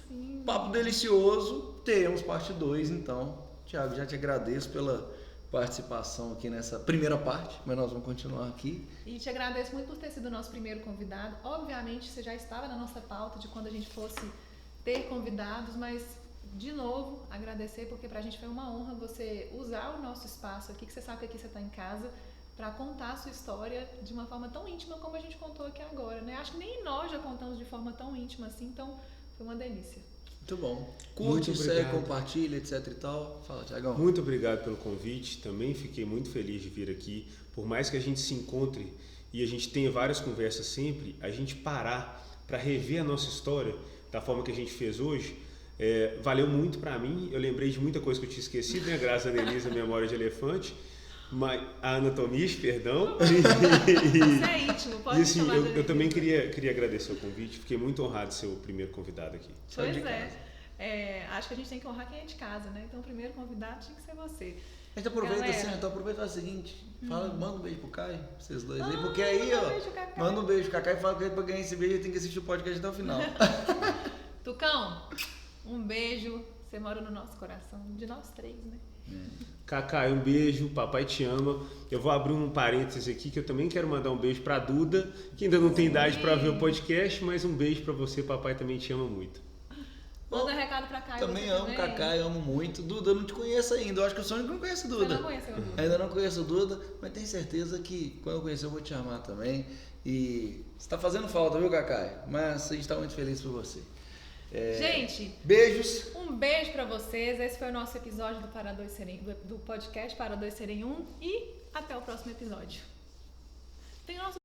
Sim. Papo delicioso, temos parte 2 então. Thiago, já te agradeço pela participação aqui nessa primeira parte, mas nós vamos continuar aqui. E te agradeço muito por ter sido o nosso primeiro convidado. Obviamente, você já estava na nossa pauta de quando a gente fosse ter convidados, mas, de novo, agradecer, porque pra gente foi uma honra você usar o nosso espaço aqui, que você sabe que aqui você está em casa, para contar a sua história de uma forma tão íntima como a gente contou aqui agora, né? Acho que nem nós já contamos de forma tão íntima assim, então foi uma delícia. Muito bom. Curte, segue, compartilha, etc e tal. Fala, Thiagão. Muito obrigado pelo convite. Também fiquei muito feliz de vir aqui. Por mais que a gente se encontre e a gente tenha várias conversas sempre, a gente parar para rever a nossa história da forma que a gente fez hoje, valeu muito para mim. Eu lembrei de muita coisa que eu tinha esquecido, né? Graças a Denise, a memória de elefante. A anatomia, perdão. Isso é íntimo, pode assim, chamar de eu também queria agradecer o convite. Fiquei muito honrado de ser o primeiro convidado aqui. Pois acho que a gente tem que honrar quem é de casa, né? Então o primeiro convidado tinha que ser você. A gente aproveita assim, então aproveita o seguinte, manda um beijo pro Caio, vocês dois aí, porque aí, ó, manda um beijo pro Cacá e fala que pra ganhar esse beijo tem que assistir o podcast até o final. Tucão, um beijo, você mora no nosso coração, de nós três, né? Cacá, um beijo, papai te ama. Eu vou abrir um parênteses aqui que eu também quero mandar um beijo pra Duda, que ainda não tem idade pra ver o podcast, mas um beijo pra você, papai também te ama muito. Manda um recado pra Caio. Também amo o Cacá, eu amo muito. Duda, eu não te conheço ainda. Eu acho que eu sou o único que não conhece Duda. Você não conheceu o Duda? Ainda não conheço o Duda, mas tenho certeza que quando eu conhecer eu vou te amar também. E você tá fazendo falta, viu, Cacá? Mas a gente tá muito feliz por você. Gente, beijos. Um beijo pra vocês. Esse foi o nosso episódio do podcast Para Dois Serem Um. E até o próximo episódio. Tem nosso